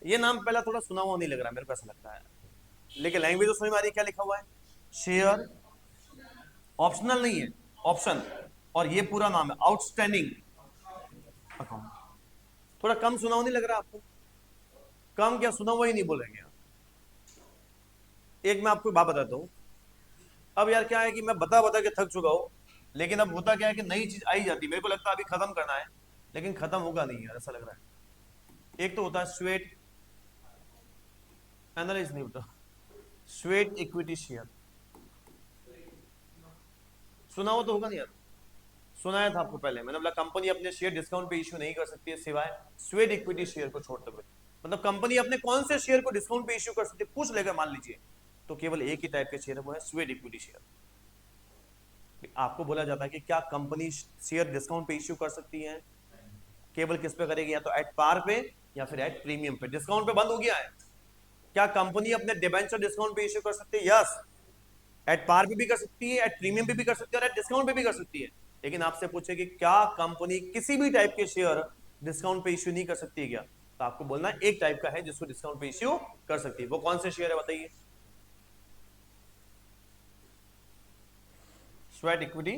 ये नाम पहला थोड़ा सुना हुआ नहीं लग रहा मेरे को, ऐसा लगता है, लेकिन लैंग्वेज तो समझ में आ रही है क्या लिखा हुआ है, शेयर ऑप्शनल नहीं है, ऑप्शन, और ये पूरा नाम है आउटस्टैंडिंग अकाउंट, थोड़ा कम सुना हुआ नहीं लग रहा आपको, कम क्या सुना हुआ ही नहीं बोलेंगे आप। एक मैं आपको बात बताता हूं, अब यार क्या है कि मैं बता बता के थक चुका हूं, लेकिन अब होता क्या है कि नई चीज आई जाती है, मेरे को लगता है अभी खत्म करना है, लेकिन खत्म होगा नहीं यार, ऐसा लग रहा है। एक तो होता है स्वेट एनालाइज, नहीं होता स्वेट इक्विटी शेयर, सुना हो तो होगा नहीं यार, सुनाया था आपको पहले मैंने, बोला कंपनी अपने शेयर डिस्काउंट पे इश्यू नहीं कर सकती है सिवाय स्वेट इक्विटी शेयर को छोड़ते हुए, मतलब कंपनी अपने कौन से शेयर को डिस्काउंट पे इश्यू कर सकती है, पूछ लेगा मान लीजिए, तो केवल एक ही टाइप के शेयर है, वो है स्वेट इक्विटी शेयर। आपको बोला जाता है कि क्या कंपनी शेयर डिस्काउंट पे इश्यू कर सकती है, केवल किस पे करेगी, या तो एट पार पे या फिर एट प्रीमियम पे, डिस्काउंट पे बंद हो गया है, क्या कंपनी अपने डिबेंचर डिस्काउंट पे इश्यू कर सकती है, यस, एट पार पे भी कर सकती है, एट प्रीमियम पे भी कर सकती है, और एट डिस्काउंट पे भी कर सकती है, लेकिन आपसे पूछे कि क्या कंपनी किसी भी टाइप के शेयर डिस्काउंट पे इश्यू नहीं कर सकती है क्या, तो आपको बोलना एक टाइप का है जिसको डिस्काउंट पे इश्यू कर सकती है, वो कौन से शेयर है बताइए, sweat equity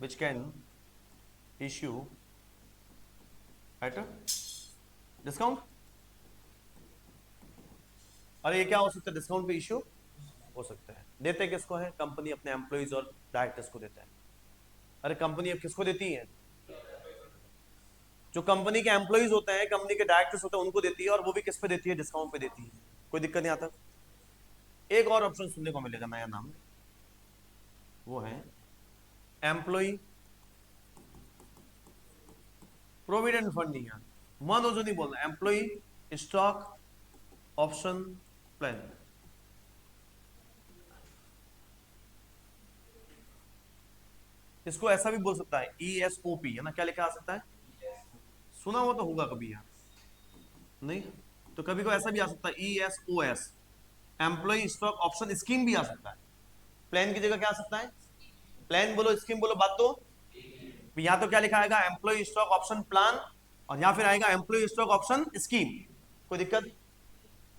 which can issue at a discount। अरे ये क्या हो सकता है, डिस्काउंट पे इश्यू हो सकता है। देते किसको है, कंपनी अपने एम्प्लॉइज और डायरेक्टर्स को देता है। अरे कंपनी अब किसको देती है, जो कंपनी के एम्प्लॉइज होते हैं, कंपनी के डायरेक्टर्स होते हैं, उनको देती है, और वो भी किस पे देती है, डिस्काउंट पे देती है। कोई दिक्कत नहीं आता। एक और ऑप्शन सुनने को मिलेगा नया नाम, वो है एम्प्लॉय प्रोविडेंट फंड। नहीं यार, मन हो जो नहीं बोलना, एम्प्लॉय स्टॉक ऑप्शन प्लान। इसको ऐसा भी बोल सकता है ESOP, है ना, क्या लिखा आ सकता है, सुना हुआ तो होगा कभी यार, नहीं तो कभी को ऐसा भी आ सकता है ESOS, employ stock option scheme भी आ सकता है। प्लान की जगह क्या आ सकता है, प्लान बोलो स्कीम बोलो, बात तो यहां तो क्या लिखा आएगा, एम्प्लॉय स्टॉक ऑप्शन प्लान, और यहां फिर आएगा एम्प्लॉय स्टॉक ऑप्शन स्कीम। कोई दिक्कत,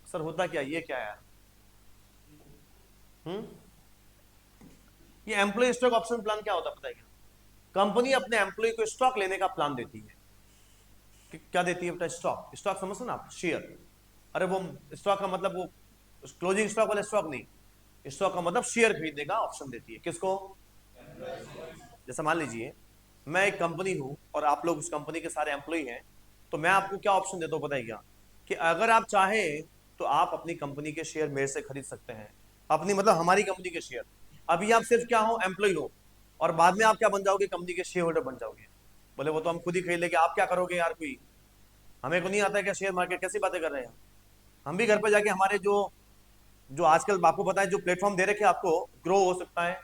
सर होता क्या, ये क्या है, ये एम्प्लॉय स्टॉक ऑप्शन प्लान क्या होता है पता है क्या, कंपनी अपने एम्प्लॉय को स्टॉक लेने का प्लान देती है। क्या देती है बेटा, स्टॉक। स्टॉक समझते ना आप, शेयर। अरे वो स्टॉक का मतलब वो क्लोजिंग स्टॉक वाला स्टॉक नहीं, स्टॉक का मतलब शेयर खरीदने का ऑप्शन देती है किसको। जैसे मान लीजिए मैं एक कंपनी हूं और आप लोग उस कंपनी के सारे एम्प्लॉय हैं, तो मैं आपको क्या ऑप्शन देता हूं पता है क्या, कि अगर आप चाहें तो आप अपनी कंपनी के शेयर मेरे से खरीद सकते हैं, अपनी मतलब हमारी कंपनी के शेयर। अभी आप सिर्फ क्या हो, एम्प्लॉय हो, और बाद में आप क्या बन जाओगे, कंपनी के शेयर होल्डर बन जाओगे। बोले वो तो हम खुद ही खरीद लेंगे, आप क्या करोगे यार, कोई हमें को नहीं आता है क्या शेयर मार्केट, कैसी बातें कर रहे हैं। हम भी घर पे जाके हमारे जो जो आजकल आपको पता है जो प्लेटफॉर्म दे रखे आपको, ग्रो हो सकता है,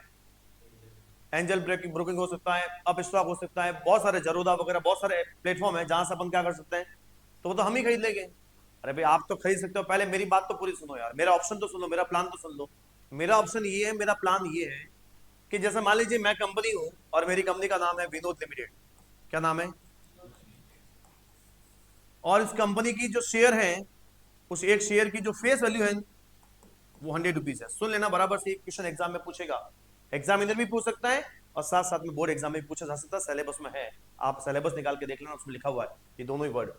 एंजल ब्रोकिंग ब्रोकिंग हो सकता है, अप स्टॉक हो सकता है, बहुत सारे जरोदा वगैरह बहुत सारे प्लेटफॉर्म है जहां से अपन क्या कर सकते हैं, तो वो तो हम ही खरीद लेंगे। अरे भाई आप तो खरीद सकते हो, पहले मेरी बात तो पूरी सुनो यार, मेरा ऑप्शन तो सुनो, मेरा प्लान तो सुन लो। मेरा ऑप्शन ये है, मेरा प्लान ये है कि जैसे मान लीजिए मैं कंपनी हूं और मेरी कंपनी का नाम है विनोद लिमिटेड। क्या नाम है, और इस कंपनी की जो शेयर है, उस एक शेयर की जो फेस वैल्यू है वो 100 रुपीज है। सुन लेना बराबर से, एक क्वेश्चन एग्जाम में पूछेगा, एग्जामिनर भी पूछ सकता है और साथ साथ में बोर्ड एग्जाम में भी पूछा जा सकता है, सिलेबस में है, आप सिलेबस निकाल के देख लेना, उसमें लिखा हुआ है ये दोनों ही वर्ड।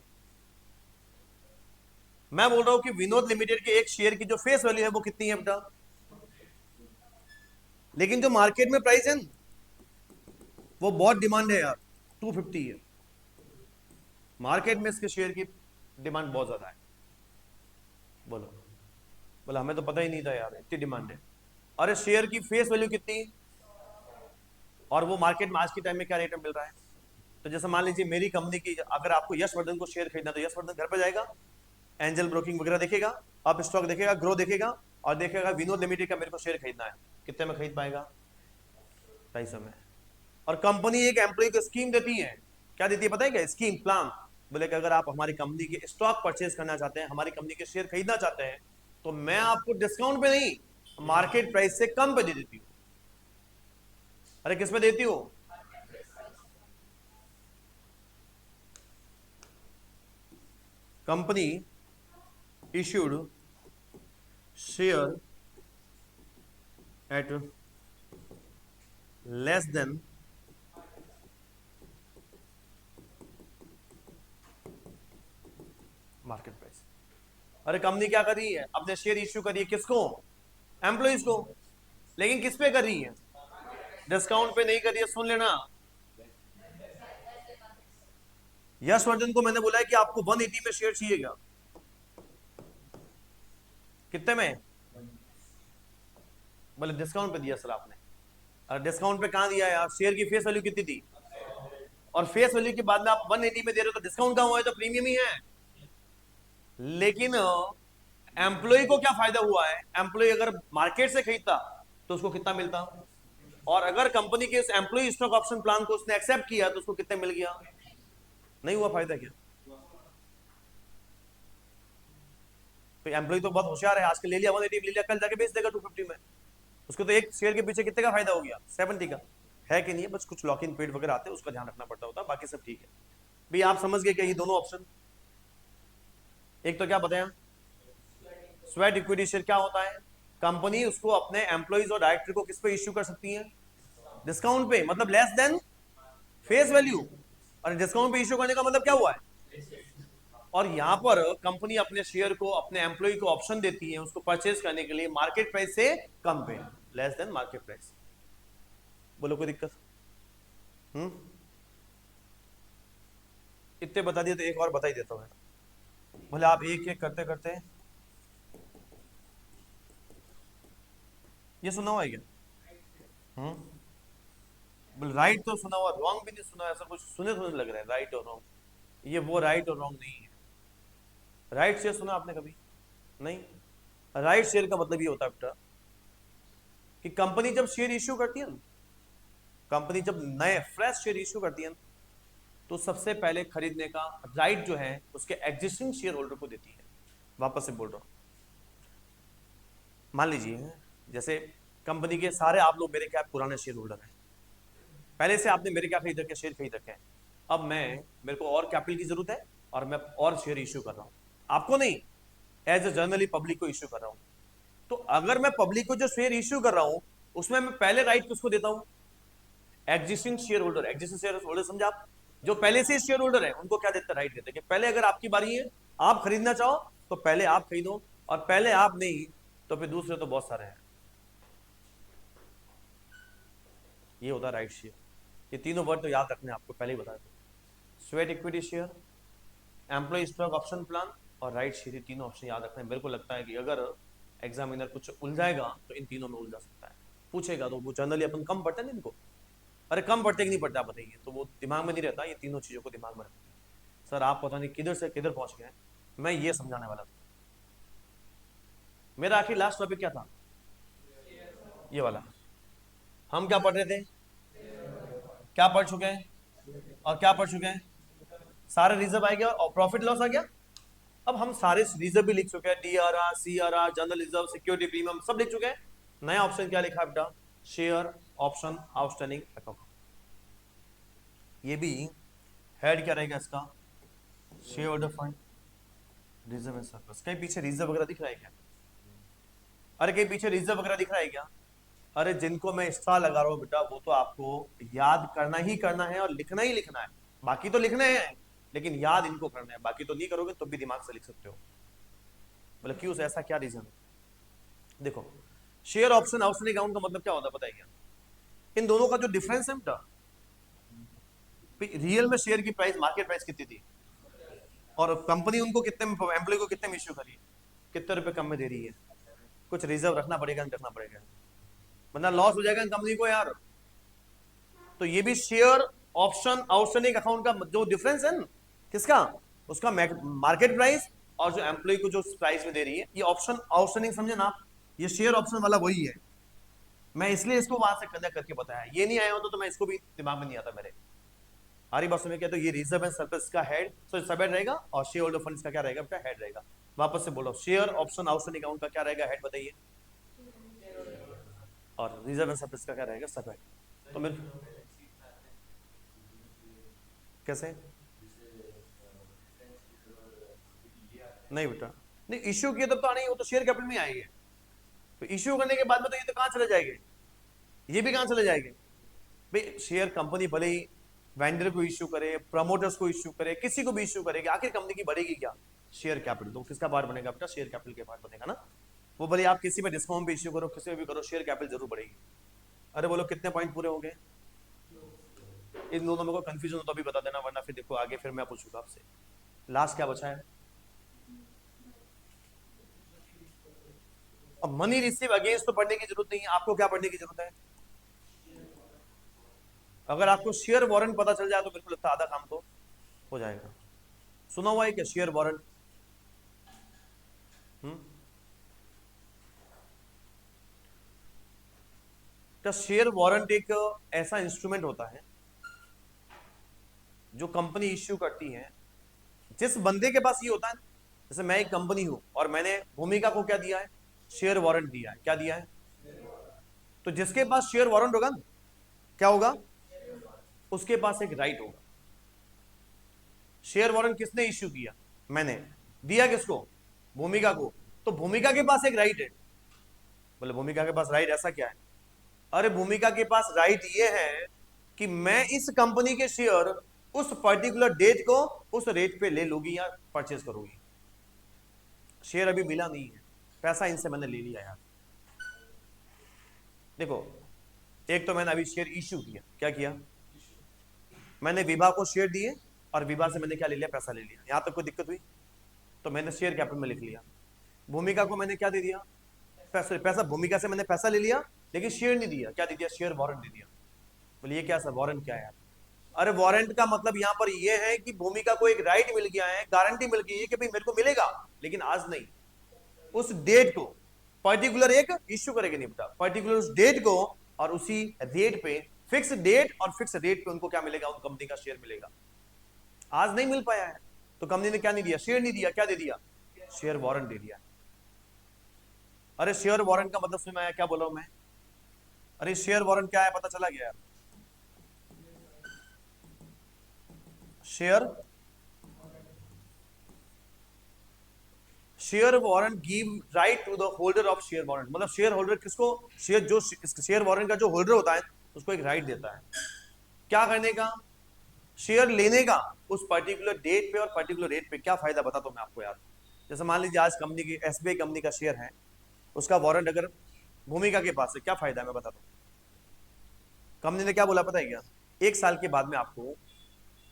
मैं बोल रहा हूं कि विनोद लिमिटेड के एक शेयर की जो फेस वैल्यू है वो कितनी है बेटा, लेकिन जो मार्केट में प्राइस है वो बहुत डिमांड है यार, 250 है मार्केट में इसके शेयर की डिमांड बहुत ज्यादा है। बोलो, बोला हमें तो पता ही नहीं था यार इतनी डिमांड है। अरे शेयर की फेस वैल्यू कितनी, और वो मार्केट में आज के टाइम में क्या रेट में मिल रहा है। तो जैसे मान लीजिए मेरी कंपनी की, अगर आपको यशवर्धन को शेयर खरीदना, तो यशवर्धन घर पे जाएगा, एंजल ब्रोकिंग वगैरह देखेगा, अप स्टॉक देखेगा, ग्रो देखेगा, और देखेगा विनोद लिमिटेड का मेरे को शेयर खरीदना है, कितने में खरीद पाएगा, 250 में। और कंपनी एक एम्प्लॉय को स्कीम देती है, क्या देती है पता है क्या, स्कीम प्लान। बोले कि अगर आप हमारी कंपनी के स्टॉक परचेज करना चाहते हैं, हमारी कंपनी के शेयर खरीदना चाहते हैं, तो मैं आपको डिस्काउंट पे नहीं, मार्केट प्राइस से कम पे दे देती हूँ। अरे किस पे देती हूँ, company issued share at less than market price. अरे कंपनी क्या कर रही है, अपने शेयर इश्यू कर रही है किसको, एम्प्लॉइज को, लेकिन किस पे कर रही है, डिस्काउंट पे नहीं कर रही है। सुन लेना, यशवर्धन को मैंने बोला है कि आपको 180 में शेयर चाहिए क्या, कितने में, बोले डिस्काउंट पे दिया सर आपने। अरे डिस्काउंट पे कहां दिया यार, शेयर की फेस वैल्यू कितनी थी, और फेस वैल्यू के बाद में आप 180 में दे रहे हो, तो डिस्काउंट कहां हुआ है, तो प्रीमियम ही है। लेकिन एम्प्लॉय को क्या फायदा हुआ है, एम्प्लॉय अगर मार्केट से खरीदता तो उसको कितना मिलता, और अगर कंपनी के इस एम्प्लॉय स्टॉक ऑप्शन प्लान को उसने एक्सेप्ट किया तो उसको कितने मिल गया, नहीं हुआ फायदा क्या। तो एम्प्लॉय तो बहुत होशियार है, आजकल ले लिया 180 ले लिया, कल जाके बेच देगा 250 में, उसको तो एक शेयर के पीछे कितने का फायदा हो गया, 70 का। है कि नहीं है, बस कुछ लॉक इन पीरियड वगैरह आते हैं, उसका ध्यान रखना पड़ता होता है, बाकी सब ठीक है। भाई आप समझ गए क्या ये दोनों ऑप्शन, एक तो क्या बताया, स्वेट इक्विटी शेयर क्या होता है, कंपनी उसको अपने एम्प्लॉइज और डायरेक्टर को किस पे इश्यू कर सकती है? डिस्काउंट पे, मतलब लेस देन फेस वैल्यू। और डिस्काउंट पे इश्यू करने का मतलब क्या हुआ है? और यहां पर कंपनी अपने शेयर को अपने एम्प्लॉय को ऑप्शन देती है उसको परचेज करने के लिए मार्केट प्राइस से कम पे, लेस देन मार्केट प्राइस। बोलो कोई दिक्कत? इतने बता दिए तो एक और बता ही देता हूं। बोले आप एक एक करते करते ये सुना हुआ है क्या? बोले राइट तो सुना हुआ, रॉन्ग भी नहीं सुना, ऐसा कुछ सुने सुने लग रहा है राइट और रॉन्ग। ये वो राइट और रॉन्ग नहीं है। राइट शेयर सुना आपने कभी? नहीं। राइट शेयर का मतलब ये होता है बेटा कि कंपनी जब शेयर इश्यू करती है ना, कंपनी जब नए फ्रेश शेयर इश्यू करती है ना, तो सबसे पहले खरीदने का राइट जो है उसके एग्जिस्टिंग शेयर होल्डर को देती है। वापस से बोल रहा हूं, मान लीजिए जैसे कंपनी के सारे आप लोग मेरे क्या पुराने शेयर होल्डर हैं, पहले से आपने मेरे क्या खरीद रखे, शेयर खरीद रखे हैं। अब मेरे को और कैपिटल की जरूरत है और मैं और शेयर इश्यू कर रहा हूं, आपको नहीं, एज ए जनरली पब्लिक को इश्यू कर रहा हूं। तो अगर मैं पब्लिक को जो शेयर इश्यू कर रहा हूं उसमें मैं पहले राइट किसको देता हूं? Existing share holder. Existing share holder समझा आप? जो पहले से शेयर होल्डर है उनको क्या देता है? राइट देते हैं कि पहले अगर आपकी बारी है, आप खरीदना चाहो तो पहले आप खरीदो, और पहले आप नहीं तो फिर दूसरे तो बहुत सारे हैं। ये होता है राइट शेयर। ये तीनों वर्ड तो याद रखने आपको पहले ही बताया था। Sweat equity share, employ stock option plan और राइट शेयर, ये तीनों ऑप्शन याद रखने। मेरे को लगता है कि अगर एग्जामिनर कुछ उलझाएगा तो इन तीनों में उलझा सकता है, पूछेगा तो वो जनरली अपन कम पढ़ते हैं इनको। अरे कम पढ़ते कि नहीं पढ़ता बताइए, तो वो दिमाग में नहीं रहता, ये तीनों चीजों को दिमाग में रखते हैं। सर आप पता नहीं किधर से किधर पहुंच गए, मैं ये समझाने वाला था। मेरा आखिर लास्ट टॉपिक क्या था? ये वाला। हम क्या पढ़ रहे थे? क्या पढ़ चुके हैं और क्या पढ़ चुके हैं? सारे रिजर्व आ गया और प्रॉफिट लॉस आ गया। अब हम सारे रिजर्व भी लिख चुके हैं, DRR, CRR, general reserve, security premium सब लिख चुके हैं। नया ऑप्शन क्या लिखा है बेटा? Share option outstanding account. ये भी हेड क्या रहेगा इसका? Share holder fund, reserve and surplus. कहीं पीछे रिजर्व वगैरह दिख रहा है क्या? अरे कहीं पीछे रिजर्व वगैरह दिख रहा है क्या? अरे जिनको मैं स्टार लगा रहा हूँ बेटा वो तो आपको याद करना ही करना है और लिखना ही लिखना है। बाकी तो लिखना है लेकिन याद इनको करना है, बाकी तो नहीं करोगे तो भी दिमाग से लिख सकते हो। मतलब क्यों, ऐसा क्या रीजन है? देखो, शेयर ऑप्शन आउटस्टैंडिंग अकाउंट का मतलब क्या होता है पता है क्या? इन दोनों का जो डिफरेंस है बेटा, रियल में शेयर की प्राइस, मार्केट प्राइस कितनी थी और कंपनी उनको कितने, एम्प्लॉय को कितने में इश्यू करी, कितने रुपए कम में दे रही है। कुछ रिजर्व रखना पड़ेगा, नहीं रखना पड़ेगा, वरना लॉस हो जाएगा कंपनी को यार। तो ये भी शेयर ऑप्शन आउटस्टैंडिंग अकाउंट का जो डिफरेंस है ना, किसका? उसका मार्केट प्राइस और जो एम्प्लॉय को जो प्राइस में दे रही है, ये ऑप्शन आउटस्टैंडिंग समझे ना आप? ये शेयर ऑप्शन वाला वही है। मैं इसलिए इसको वहां से कनेक्ट करके बताया, ये नहीं आया होता तो मैं इसको भी दिमाग में नहीं आता मेरे। हरी बात में क्या, तो ये रिजर्व एंड सरप्लस का हेड, सो सब हेड रहेगा और शेयर होल्डर फंड्स का क्या रहेगा बेटा? हेड रहेगा। वापस से बोलो, शेयर ऑप्शन आउटस्टैंडिंग अकाउंट का क्या रहेगा? हेड बताइए। और रिजर्व एंड सरप्लस का क्या रहेगा? सब हेड। तो मेरे कैसे? नहीं बेटा, नहीं इश्यू किए तब तो आने ही, वो तो शेयर कैपिटल में आएंगे। तो इश्यू करने के बाद में तो ये तो कहां चले जाएंगे, ये भी कहां चले जाएंगे भाई? शेयर कंपनी भले ही वेंडर को इश्यू करे, प्रमोटर्स को इश्यू करे, किसी को भी इश्यू करेगी, आखिर कंपनी की बढ़ेगी क्या? Share capital. तो किसका पार्ट बनेगा बेटा? शेयर कैपिटल के पार्ट बनेगा ना। वो भले आप किसी में डिस्काउंट पे इश्यू करो, किसी में भी करो, शेयर कैपिटल जरूर बढ़ेगी। अरे बोलो कितने पॉइंट पूरे हो गए? इन दोनों में को कंफ्यूजन हो तो अभी बता देना, वरना फिर देखो आगे फिर मैं पूछूंगा आपसे। लास्ट क्या बचा है? अब मनी रिसीव अगेंस्ट तो पढ़ने की जरूरत नहीं है, आपको क्या पढ़ने की जरूरत है? अगर आपको शेयर वारंट पता चल जाए तो मेरे को लगता है आधा काम तो हो जाएगा। सुना हुआ है क्या शेयर वारंट? क्या शेयर वारंट एक ऐसा इंस्ट्रूमेंट होता है जो कंपनी इश्यू करती है, जिस बंदे के पास ये होता है, जैसे मैं एक कंपनी हूं और मैंने भूमिका को क्या दिया है? शेयर वारंट दिया है। क्या दिया है? तो जिसके पास शेयर वारंट होगा ना, क्या होगा? उसके पास एक राइट होगा। शेयर वारंट किसने इश्यू किया? मैंने। दिया किसको? भूमिका को। तो भूमिका के पास एक राइट है। बोले भूमिका के पास राइट ऐसा क्या है? अरे भूमिका के पास राइट ये है कि मैं इस कंपनी के शेयर उस पर्टिकुलर डेट को उस रेट पे ले लूंगी या परचेज करूंगी। शेयर अभी मिला नहीं है, पैसा इनसे मैंने ले लिया यार। देखो, एक तो मैंने अभी शेयर इश्यू किया, क्या किया? मैंने विभा को शेयर दिए और विभा से मैंने क्या ले लिया? पैसा ले लिया। यहां तक कोई दिक्कत हुई? तो मैंने शेयर कैपिटल में लिख लिया। भूमिका को मैंने क्या दे दिया? पैसा भूमिका से मैंने पैसा ले लिया, लेकिन शेयर नहीं दिया। क्या दे दिया? शेयर वारंट दे दिया। बोले ये क्या सर, वारंट क्या है यार? अरे वारंट का मतलब यहां पर ये है कि भूमिका को एक राइट मिल गया है, गारंटी मिल गई है कि भाई मेरे को मिलेगा, लेकिन आज नहीं, उस डेट को पर्टिकुलर एक इश्यू करेगी, नहीं बेटा, पर्टिकुलर उस डेट को और उसी रेट पे, फिक्स डेट और फिक्स रेट पे उनको क्या मिलेगा? उन कंपनी का शेयर मिलेगा। आज नहीं मिल पाया है तो कंपनी ने क्या नहीं दिया? शेयर नहीं दिया। क्या दे दिया? शेयर वारंट दे दिया। अरे शेयर वारंट का मतलब समझ में आया क्या बोला हूं मैं? अरे शेयर वारंट क्या है पता चला गया यार? Share warrant give right to the holder of share warrant, मतलब शेयर होल्डर किसको? शेयर जो शेयर वारंट का जो होल्डर होता है उसको एक राइट देता है क्या करने का? शेयर लेने का उस पर्टिकुलर डेट पे और पर्टिकुलर रेट पे। क्या फायदा बताता हूं मैं आपको यार। जैसे मान लीजिए आज कंपनी की एसबीआई कंपनी का शेयर है, उसका वारंट अगर भूमिका के पास है, क्या फायदा है मैं बताता हूँ। कंपनी ने क्या बोला पता है क्या? 1 साल के बाद में आपको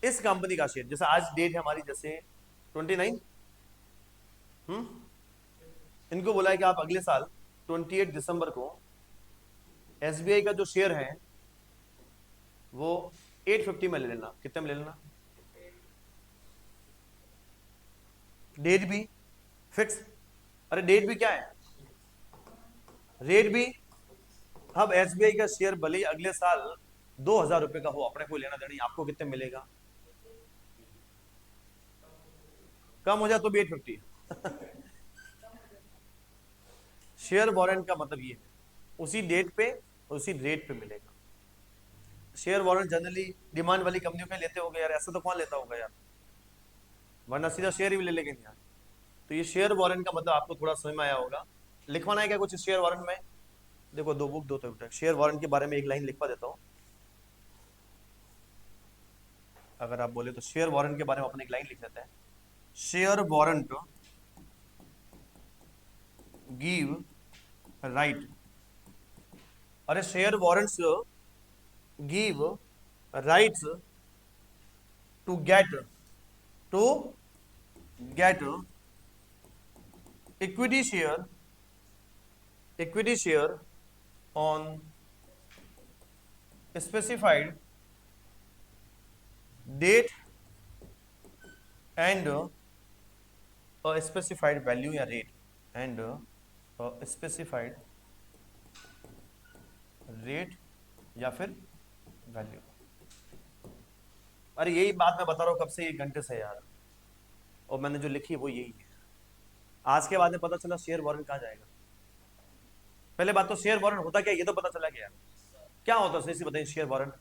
इस कंपनी का शेयर, जैसे आज डेट है हमारी जैसे 29, इनको बोला है कि आप अगले साल 28 दिसंबर को एसबीआई का जो शेयर है वो 850 में ले लेना। कितने में ले लेना? डेट भी फिक्स। अरे डेट भी क्या है? रेट भी। अब एसबीआई का शेयर भले अगले साल 2000 रुपए का हो, अपने को लेना देना, आपको कितने मिलेगा? कम हो जाए तो भी 850। शेयर वारंट का मतलब ये है उसी डेट पे उसी रेट पे मिलेगा। शेयर वारंट जनरली डिमांड वाली कंपनियों पे लेते होंगे यार, ऐसा तो कौन लेता होगा यार, वरना सीधा शेयर ही ले लेंगे यार। तो ये शेयर वारंट का मतलब आपको थोड़ा समझ में आया होगा। लिखवाना है क्या कुछ शेयर वारंट में? देखो दो बुक दो, तो शेयर वारंट के बारे में एक लाइन लिखवा देता हूं। अगर आप बोले तो शेयर वारंट के बारे में अपन एक लाइन लिख लेते हैं। शेयर वारंट गिव राइट, अरे share warrants give rights to get equity share on specified date and a specified value या rate and a specified rate या फिर वैल्यू। अरे यही बात मैं बता रहा हूं कब से, 1 घंटे से यार, और मैंने जो लिखी वो यही है। आज के बाद में पता चला शेयर वारंट कहाँ जाएगा। पहले बात तो शेयर वारंट होता क्या ये तो पता चला गया। क्या होता है सही से बताइए? शेयर वारंट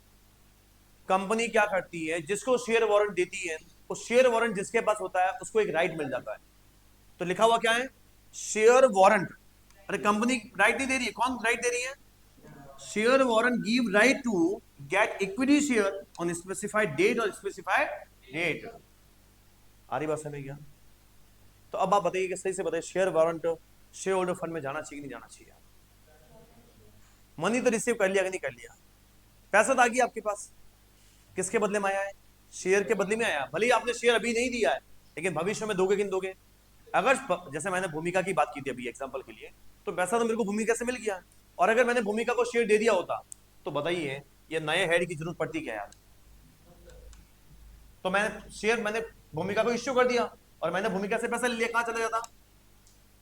कंपनी क्या करती है, जिसको शेयर वारंट देती है, उस शेयर वारंट जिसके पास होता है उसको एक राइट मिल जाता है। तो लिखा हुआ क्या है? Share warrant. अरे कंपनी राइट नहीं दे रही है, कौन राइट दे रही है? Share warrant give right to get equity share on specified date और स्पेसिफाइड डेट। आ रही बात समझ गया? तो अब आप बताइए कि सही से बताइए, share warrant share holder fund में जाना चाहिए कि नहीं जाना चाहिए? मनी तो रिसीव कर लिया कि नहीं कर लिया? पैसा तो आ गया आपके पास, किसके बदले में आया है? शेयर के बदले में आया। भले ही आपने शेयर अभी नहीं दिया है, लेकिन भविष्य में दोगे कि नहीं दोगे? अगर जैसे मैंने भूमिका की बात की थी अभी एग्जांपल के लिए, तो पैसा तो मेरे को भूमिका से मिल गया, और अगर मैंने भूमिका को शेयर दे दिया होता तो बताइए ये नए हेड की जरूरत पड़ती क्या यार? तो मैंने भूमिका को इश्यू कर दिया और मैंने भूमिका से पैसा ले लिया, कहां चला जाता?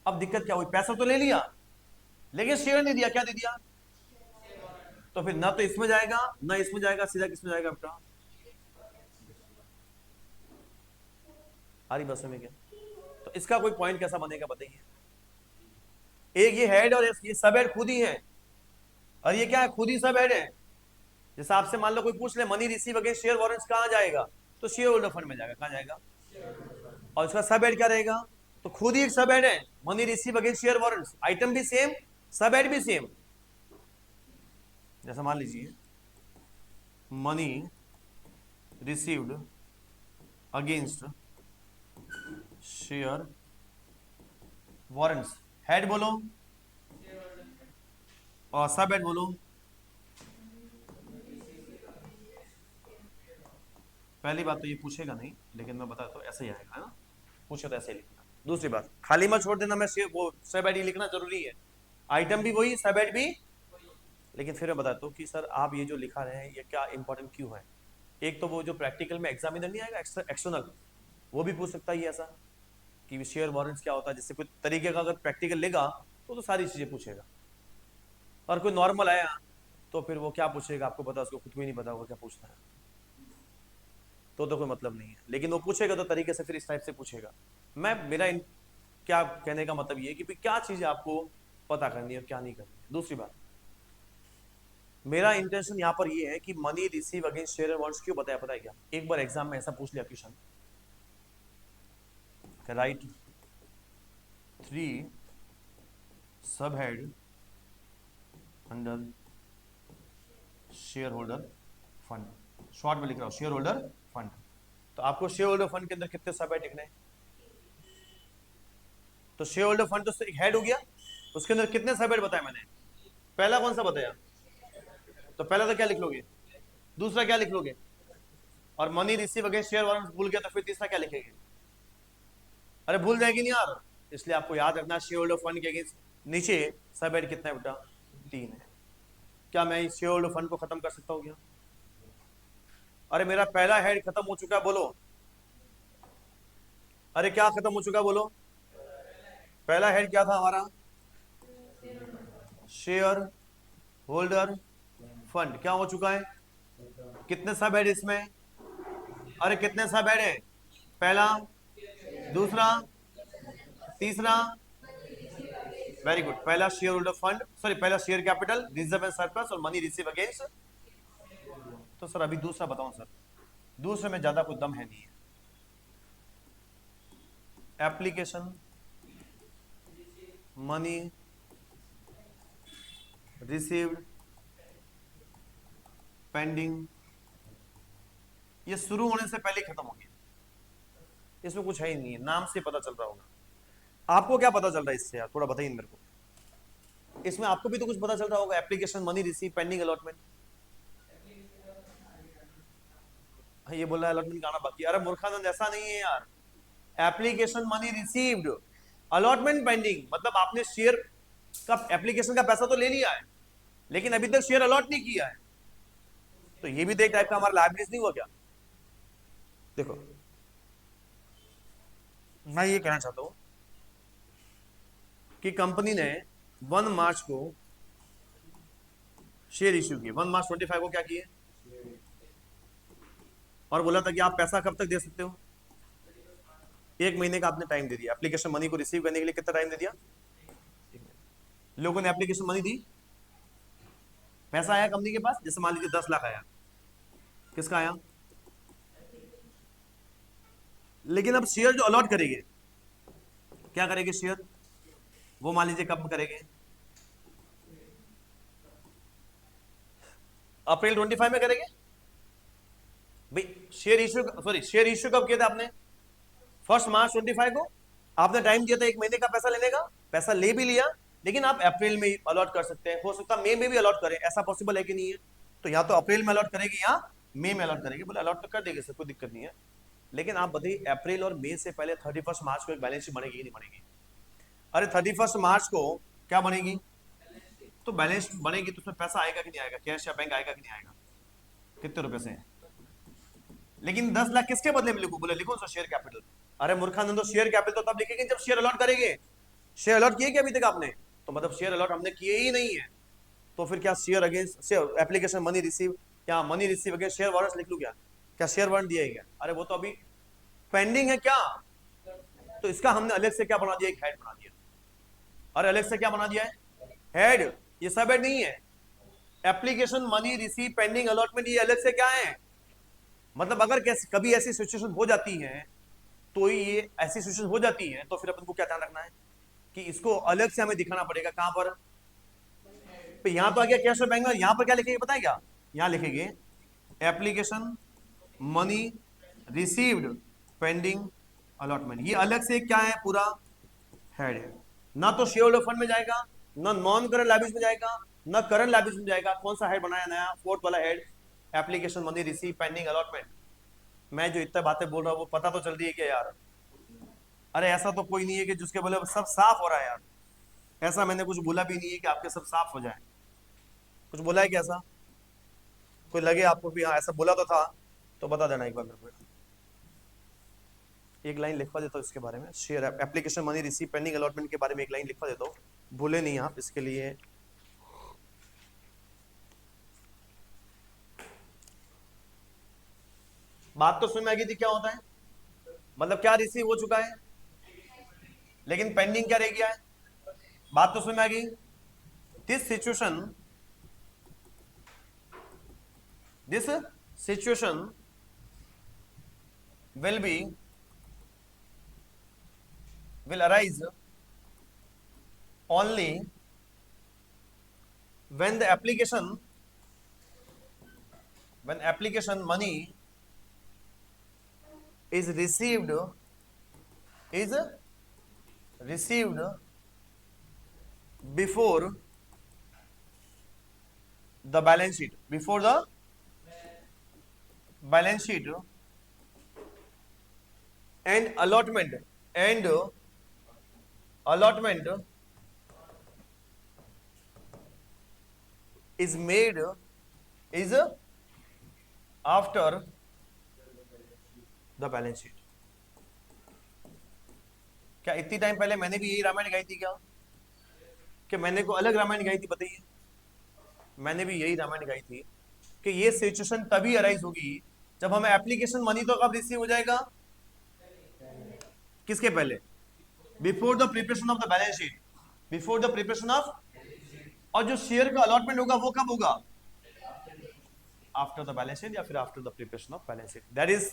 अब दिक्कत क्या हुई? पैसा तो ले लिया लेकिन शेयर नहीं दिया। क्या दे दिया? तो फिर ना तो इसमें जाएगा ना इसमें जाएगा, सीधा किसमें जाएगा बेटा? आ रही बस में क्या? तो इसका कोई पॉइंट कैसा बनेगा बताइए? एक ये हेड और ये सब हेड खुद ही है, और ये क्या है? खुद ही सब हेड है। जैसे आपसे मान लो कोई पूछ ले money receive against share warrants कहां जाएगा, तो शेयर होल्डर फंड में जाएगा। कहां जाएगा? और इसका सब हेड क्या रहेगा? तो खुद ही एक सब हेड है, money receive against share warrants, item भी सेम सब हेड भी सेम, जैसा मान लीजिए money received against share warrants, head बोलो और सब हेड बोलो। पहली बात तो ये पूछेगा नहीं, लेकिन मैं बताता हूँ ऐसे ही आएगा, है ना, पूछे तो ऐसे ही लिखना। दूसरी बात, खाली मत छोड़ देना, मैं वो सब हेड ही लिखना जरूरी है, आइटम भी वही सब हेड भी। लेकिन फिर मैं बताता हूँ कि सर आप ये जो लिखा रहे हैं ये क्या इंपॉर्टेंट क्यों है। एक तो वो जो प्रैक्टिकल में एग्जामिनर नहीं आएगा एक्सटर्नल, वो भी पूछ सकता है ये ऐसा कि शेयर वारंट्स क्या होता है, जिससे कोई तरीके का अगर प्रैक्टिकल लेगा तो सारी चीजें पूछेगा। और कोई नॉर्मल आया तो फिर वो क्या पूछेगा आपको पता, उसको खुद को ही नहीं पता होगा क्या पूछना है, तो कोई मतलब नहीं है। लेकिन वो पूछेगा तो तरीके से फिर इस टाइप से पूछेगा। क्या कहने का मतलब ये है कि क्या चीजें आपको पता करनी है और क्या नहीं करनी है। दूसरी बात, मेरा इंटेंशन यहां पर ये है कि money receive against share warrants क्यों बताया पता है क्या, एक बार एग्जाम में ऐसा पूछ लिया क्वेश्चन, राइट 3 सब head under share holder fund, short में लिख रहा हूं शेयर होल्डर फंड। तो आपको शेयर होल्डर फंड के अंदर कितने सब हेड लिखने हैं, तो शेयर होल्डर फंड तो एक हेड हो गया, उसके अंदर कितने सब हेड बताया मैंने, पहला कौन सा बताया, तो पहला तो क्या लिख लोगे, दूसरा क्या लिख लोगे, और money receive against share warrant भूल गया तो फिर तीसरा क्या लिखेंगे, अरे भूल जाएगी नहीं यार। इसलिए आपको याद रखना शेयर होल्डर फंड के अगेंस्ट नीचे सब हेड कितना है बेटा, 3 है। क्या मैं इस शेयर होल्डर फंड को खत्म कर सकता हूँ क्या, अरे मेरा पहला हेड खत्म हो चुका है बोलो, अरे क्या खत्म हो चुका है बोलो, पहला हेड क्या था हमारा, शेयर होल्डर फंड, क्या हो चुका है, कितने सब हेड इसमें, अरे कितने सब हेड है, पहला, दूसरा, तीसरा, वेरी गुड, पहला शेयर होल्डर फंड, सॉरी पहला share capital, reserve and surplus और मनी रिसीव अगेंस्ट। तो सर अभी दूसरा बताऊं सर, दूसरे में ज्यादा कोई दम है नहीं है, एप्लीकेशन मनी रिसीव्ड पेंडिंग, ये शुरू होने से पहले खत्म हो गया, इसमें कुछ है ही नहीं है, नाम से पता चल रहा होगा। आपको क्या पता चल रहा है इससे यार, थोड़ा बताइए मेरे को, इसमें आपको भी तो कुछ पता चल रहा होगा, application money receive pending allotment, ये बोल रहा है अलॉटमेंट का आना बाकी, अरे मूर्खानंद ऐसा नहीं है यार, application money received allotment pending, मतलब आपने शेयर का एप्लीकेशन का पैसा तो ले लिया है लेकिन अभी तक शेयर अलॉट नहीं किया है, तो ये भी तो एक टाइप का हमारा लायबिलिटीज नहीं हुआ क्या। देखो मैं ये कहना चाहता हूं कि कंपनी ने 1 मार्च को शेयर इश्यू किए, 1 मार्च 25 को क्या किए, और बोला था कि आप पैसा कब तक दे सकते हो, 1 महीने का आपने टाइम दे दिया, एप्लीकेशन मनी को रिसीव करने के लिए कितना टाइम दे दिया, लोगों ने एप्लीकेशन मनी दी, पैसा आया कंपनी के पास, जैसे मान लीजिए 10 लाख आया, किसका आया, लेकिन अब शेयर जो अलॉट करेंगे, क्या करेंगे शेयर, वो मान लीजिए कब करेंगे, अप्रैल 25 में करेंगे भाई, शेयर इश्यू कब किया था आपने, 1 मार्च 25 को, आपने टाइम दिया था 1 महीने का पैसा लेने का, पैसा ले भी लिया, लेकिन आप अप्रैल में अलॉट कर सकते हैं, हो सकता है मई में भी अलॉट करें, ऐसा पॉसिबल है कि नहीं है, तो या तो अप्रैल में अलॉट करेगी या मई में अलॉट करेगी, बोले अलॉट तो कर देंगे सर कोई दिक्कत नहीं है, लेकिन आप बताइए अप्रैल और मई से पहले 31 मार्च को एक बैलेंस शीट बनेगी नहीं बनेगी, अरे 31 मार्च को क्या बनेगी, तो बैलेंस बनेगी तो उसमें पैसा आएगा कि नहीं आएगा, कैश या बैंक आएगा कि नहीं आएगा, कितने रुपए से, लेकिन 10 लाख किसके बदले में लिखूं, बोले लिखो सर शेयर कैपिटल, अरे मूर्खानंदो शेयर कैपिटल तो तब लिखेंगे जब शेयर अलॉट करेंगे, शेयर अलॉट किए क्या अभी तक आपने, तो मतलब शेयर अलॉट हमने किए ही नहीं है, तो फिर क्या share against share application money receive, क्या money receive against share warrant लिख लूं क्या शेयर वारंट दिया गया, अरे वो तो अभी पेंडिंग है क्या, तो इसका हमने अलग से क्या बना दिया, एक हेड बना दिया, और अलग से क्या बना दिया है हेड, ये सब हेड नहीं है, application money receive pending allotment ये अलग से क्या है, मतलब अगर कभी ऐसी सिचुएशन हो जाती है, तो ये ऐसी सिचुएशन हो जाती है तो फिर अपन को क्या ध्यान रखना है कि इसको अलग से हमें दिखाना पड़ेगा, कहां पर तो यहाँ तो आ गया कैश और बैंक बैलेंस, यहाँ पर क्या लिखेंगे पता है क्या? यहाँ लिखेंगे application money received pending allotment. ये अलग से क्या है, पूरा हेड है। ना तो शेयर होल्डर फंड में जाएगा, ना नॉन करंट लायबिलिटीज में जाएगा, ना करंट लायबिलिटीज में जाएगा। कौन सा हेड बनाया नया, फोर्थ वाला head, application money receive pending allotment. मैं जो इतना बातें बोल रहा हूँ वो पता तो चल रही है क्या यार? अरे ऐसा तो कोई नहीं है कि जिसके बोले सब साफ हो रहा है यार। ऐसा मैंने कुछ बोला भी नहीं है कि आपके सब साफ हो जाए। कुछ बोला है क्या ऐसा? कोई लगे आपको भी हाँ ऐसा बोला तो था तो बता देना एक बार मेरे को। एक लाइन लिखवा देता हूँ इसके बारे में, share application money receive pending allotment के बारे में एक लाइन लिखवा देता हूँ, भूले नहीं आप इसके लिए। बात तो समझ में आ गई थी क्या होता है, मतलब क्या रिसीव हो चुका है लेकिन पेंडिंग क्या रह गया है। बात तो समझ में आ गई। This situation will arise only when the application money is received before the balance sheet, and allotment is made after the balance sheet। क्या इतनी टाइम पहले मैंने भी यही रामायण गाई थी क्या? कि मैंने को अलग रामायण गाई थी? बताइए। मैंने भी यही रामायण गाई थी कि ये सिचुएशन तभी अराइज होगी जब हमें एप्लीकेशन मनी तो कब रिसीव हो जाएगा, किसके पहले? Before the preparation of the balance sheet, before the preparation of. और जो शेयर का अलॉटमेंट होगा वो कब होगा? आफ्टर द बैलेंस शीट या फिर after the preparation of balance sheet. That is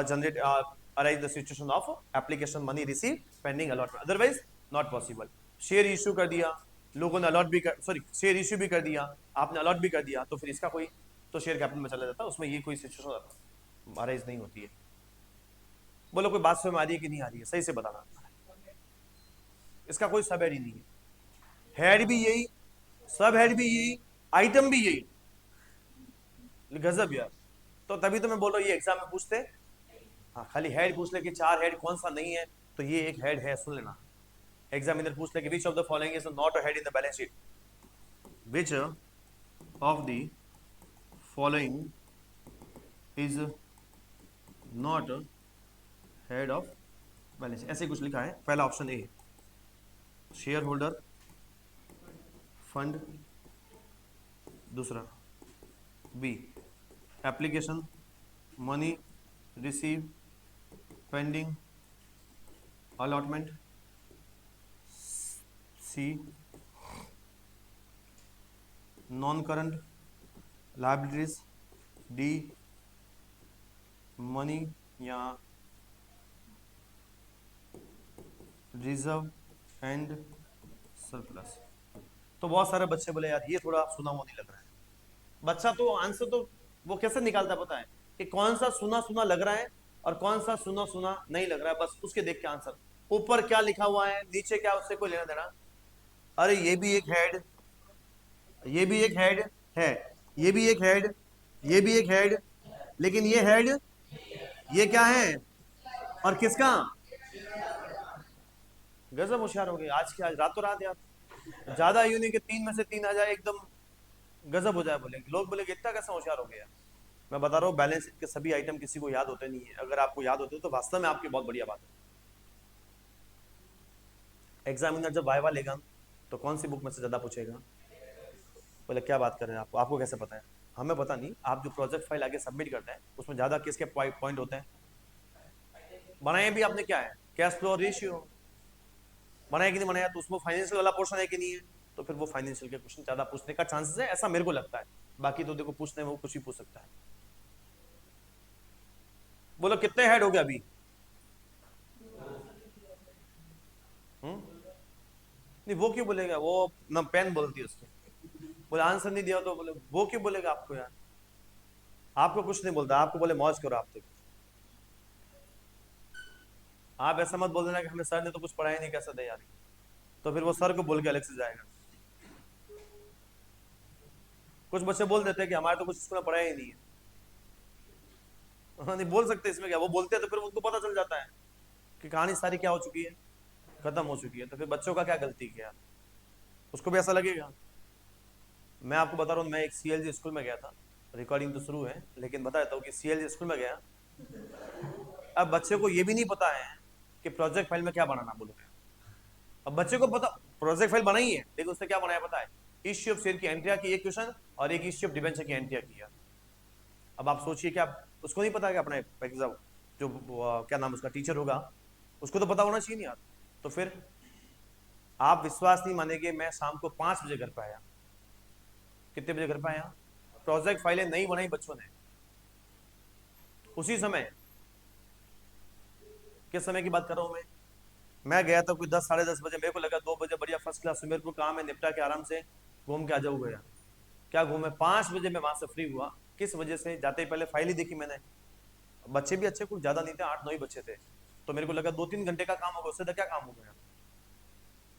generate arise the situation of application money receive pending allotment, otherwise not possible. Share issue कर दिया लोगों ने, अलॉट भी कर, सॉरी शेयर इश्यू भी कर दिया आपने, अलॉट भी कर दिया, तो फिर इसका कोई तो शेयर कैपिटल में चला जाता है, उसमें ये कोई सिचुएशन अराइज नहीं होती है। बोलो कोई बात समझ में आ रही है कि नहीं आ रही है? सही से बताना। इसका कोई सब हेड ही नहीं है, हेड भी यही, सब हेड भी यही, आइटम भी यही। गजब यार। तो तभी तो मैं बोल रहा हूँ ये एग्जाम में पूछते। हाँ खाली हेड पूछ ले कि 4 हेड कौन सा नहीं है, तो ये एक हेड है, सुन लेना। एग्जामिनर पूछ ले कि which of the following is not a head in the balance sheet, which of the following is not head of balance sheet, ऐसे कुछ लिखा है। पहला option A share holder fund, दूसरा B application money receive pending allotment, C non current liabilities, D money या reserve and surplus. तो बहुत सारे बच्चे बोले यार ये थोड़ा सुना हुआ नहीं लग रहा है। बच्चा तो आंसर तो वो कैसे निकालता पता है कि कौन सा सुना सुना लग रहा है और कौन सा सुना सुना नहीं लग रहा है, बस उसके देख के आंसर। ऊपर क्या लिखा हुआ है नीचे क्या, उससे कोई लेना देना। अरे ये भी एक हेड, ये भी एक हेड है, ये भी एक हेड, ये भी एक हेड, लेकिन ये हेड ये क्या है और किसका? गजब होशियार हो गए आज के आज, रातों रात यार। ज्यादा यूं नहीं कि 3 में से 3 आ जाए एकदम गजब हो जाए, बोले लोग बोले इतना कैसा होशियार हो गया। मैं बता रहा हूँ बैलेंस शीट के सभी आइटम किसी को याद होते नहीं है, अगर आपको याद होते तो वास्तव में आपकी बहुत बढ़िया बात है। एग्जामिनर जब वाइवा लेगा तो कौन सी बुक में से ज्यादा पूछेगा? बोले क्या बात कर रहे हैं आप, आपको कैसे पता है? हमें पता नहीं, आप जो प्रोजेक्ट फाइल आगे सबमिट करते हैं उसमें ज्यादा किसके पॉइंट होते हैं? बनाए भी आपने क्या है, कैश फ्लो रेशियो बनाया कि नहीं बनाया, तो उसमें फाइनेंशियल वाला पोर्शन है कि नहीं है, तो फिर वो फाइनेंशियल के क्वेश्चन ज्यादा पूछने का चांसेस है, ऐसा मेरे को लगता है। बाकी तो देखो पूछने में वो कुछ भी पूछ सकता है। बोलो कितने हेड हो गए अभी? नहीं वो क्यों बोलेगा, वो ना पेन बोलती है उसको। बोले आंसर नहीं दिया तो बोले वो क्यों बोलेगा आपको यार, आपको कुछ नहीं बोलता, आपको बोले मौज करो आप तो। आप ऐसा मत बोल देना कि हमें सर ने तो कुछ पढ़ाया नहीं, कैसा दे यार, तो फिर वो सर को बोल के अलग से जाएगा। कुछ बच्चे बोल देते हैं कि हमारे तो कुछ स्कूल में पढ़ाया ही नहीं है। हाँ, नहीं बोल सकते, इसमें क्या, वो बोलते हैं तो फिर उनको पता चल जाता है कि कहानी सारी क्या हो चुकी है, खत्म हो चुकी है, तो फिर बच्चों का क्या गलती किया, उसको भी ऐसा लगेगा। मैं आपको बता रहा हूँ, मैं एक सीएलजी स्कूल में गया था, रिकॉर्डिंग तो शुरू है लेकिन बता देता हूँ कि सीएलजी स्कूल में गया। अब बच्चे को ये भी नहीं पता है कि प्रोजेक्ट फाइल में क्या बनाना बोलोगे। अब बच्चे को पता प्रोजेक्ट फाइल बनाई है, लेकिन उसने क्या बनाया पता है, इश्यू ऑफ शेयर की एंट्रिया की एक क्वेश्चन और एक इश्यू ऑफ डिबेंचर की एंट्रिया किया। अब आप सोचिए क्या, उसको नहीं पता कि अपने एग्जाम जो क्या नाम उसका टीचर होगा, उसको तो पता होना चाहिए नहीं यार। तो फिर आप विश्वास नहीं मानेंगे, मैं शाम को 5 बजे घर पे आया। कितने बजे घर पे आया, प्रोजेक्ट फाइलें नहीं बनाई बच्चों ने उसी समय। किस समय की बात कर रहा हूं मैं गया था कोई 10 साढ़े 10 बजे, मेरे को लगा 2 बजे बढ़िया फर्स्ट क्लास से मेरे को काम है, निपटा के आराम से घूम के आ जाऊंगा यार। क्या घूमे, 5 बजे मैं वहां से फ्री हुआ। किस वजह से, जाते ही पहले फाइल ही देखी मैंने, बच्चे भी अच्छे, कुछ ज्यादा नहीं थे, 8-9 ही बच्चे थे, तो मेरे को लगा 2-3 घंटे का काम होगा, उससे क्या काम होगा यार।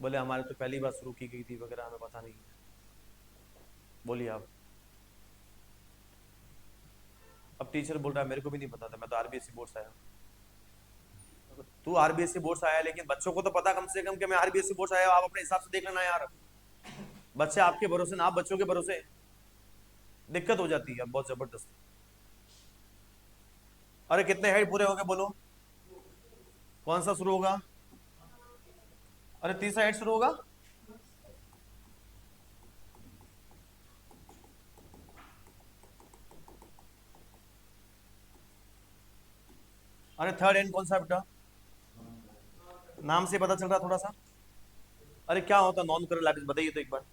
बोले हमारे तो पहली बार शुरू की गई थी वगैरह, हमें पता नहीं है। बोलिए आप। अब टीचर बोल रहा है मेरे को भी नहीं पता था, मैं तो आरबीएसई बोर्ड से आया। तू आरबीएसई बोर्ड से आया, लेकिन बच्चों को तो पता कम से कम कि मैं आरबीएसई बोर्ड से आया, आप अपने हिसाब से देख लेना यार। बच्चे आपके भरोसे ना, आप बच्चों के भरोसे, दिक्कत हो जाती है बहुत जबरदस्त। अरे कितने हेड पूरे हो गए बोलो, कौन सा शुरू होगा, अरे तीसरा हेड शुरू होगा। अरे थर्ड हेड कौन सा है बेटा, नाम से पता चल रहा थोड़ा सा। अरे क्या होता है नॉन करंट लाइबिलिटीज, बताइए तो एक बार।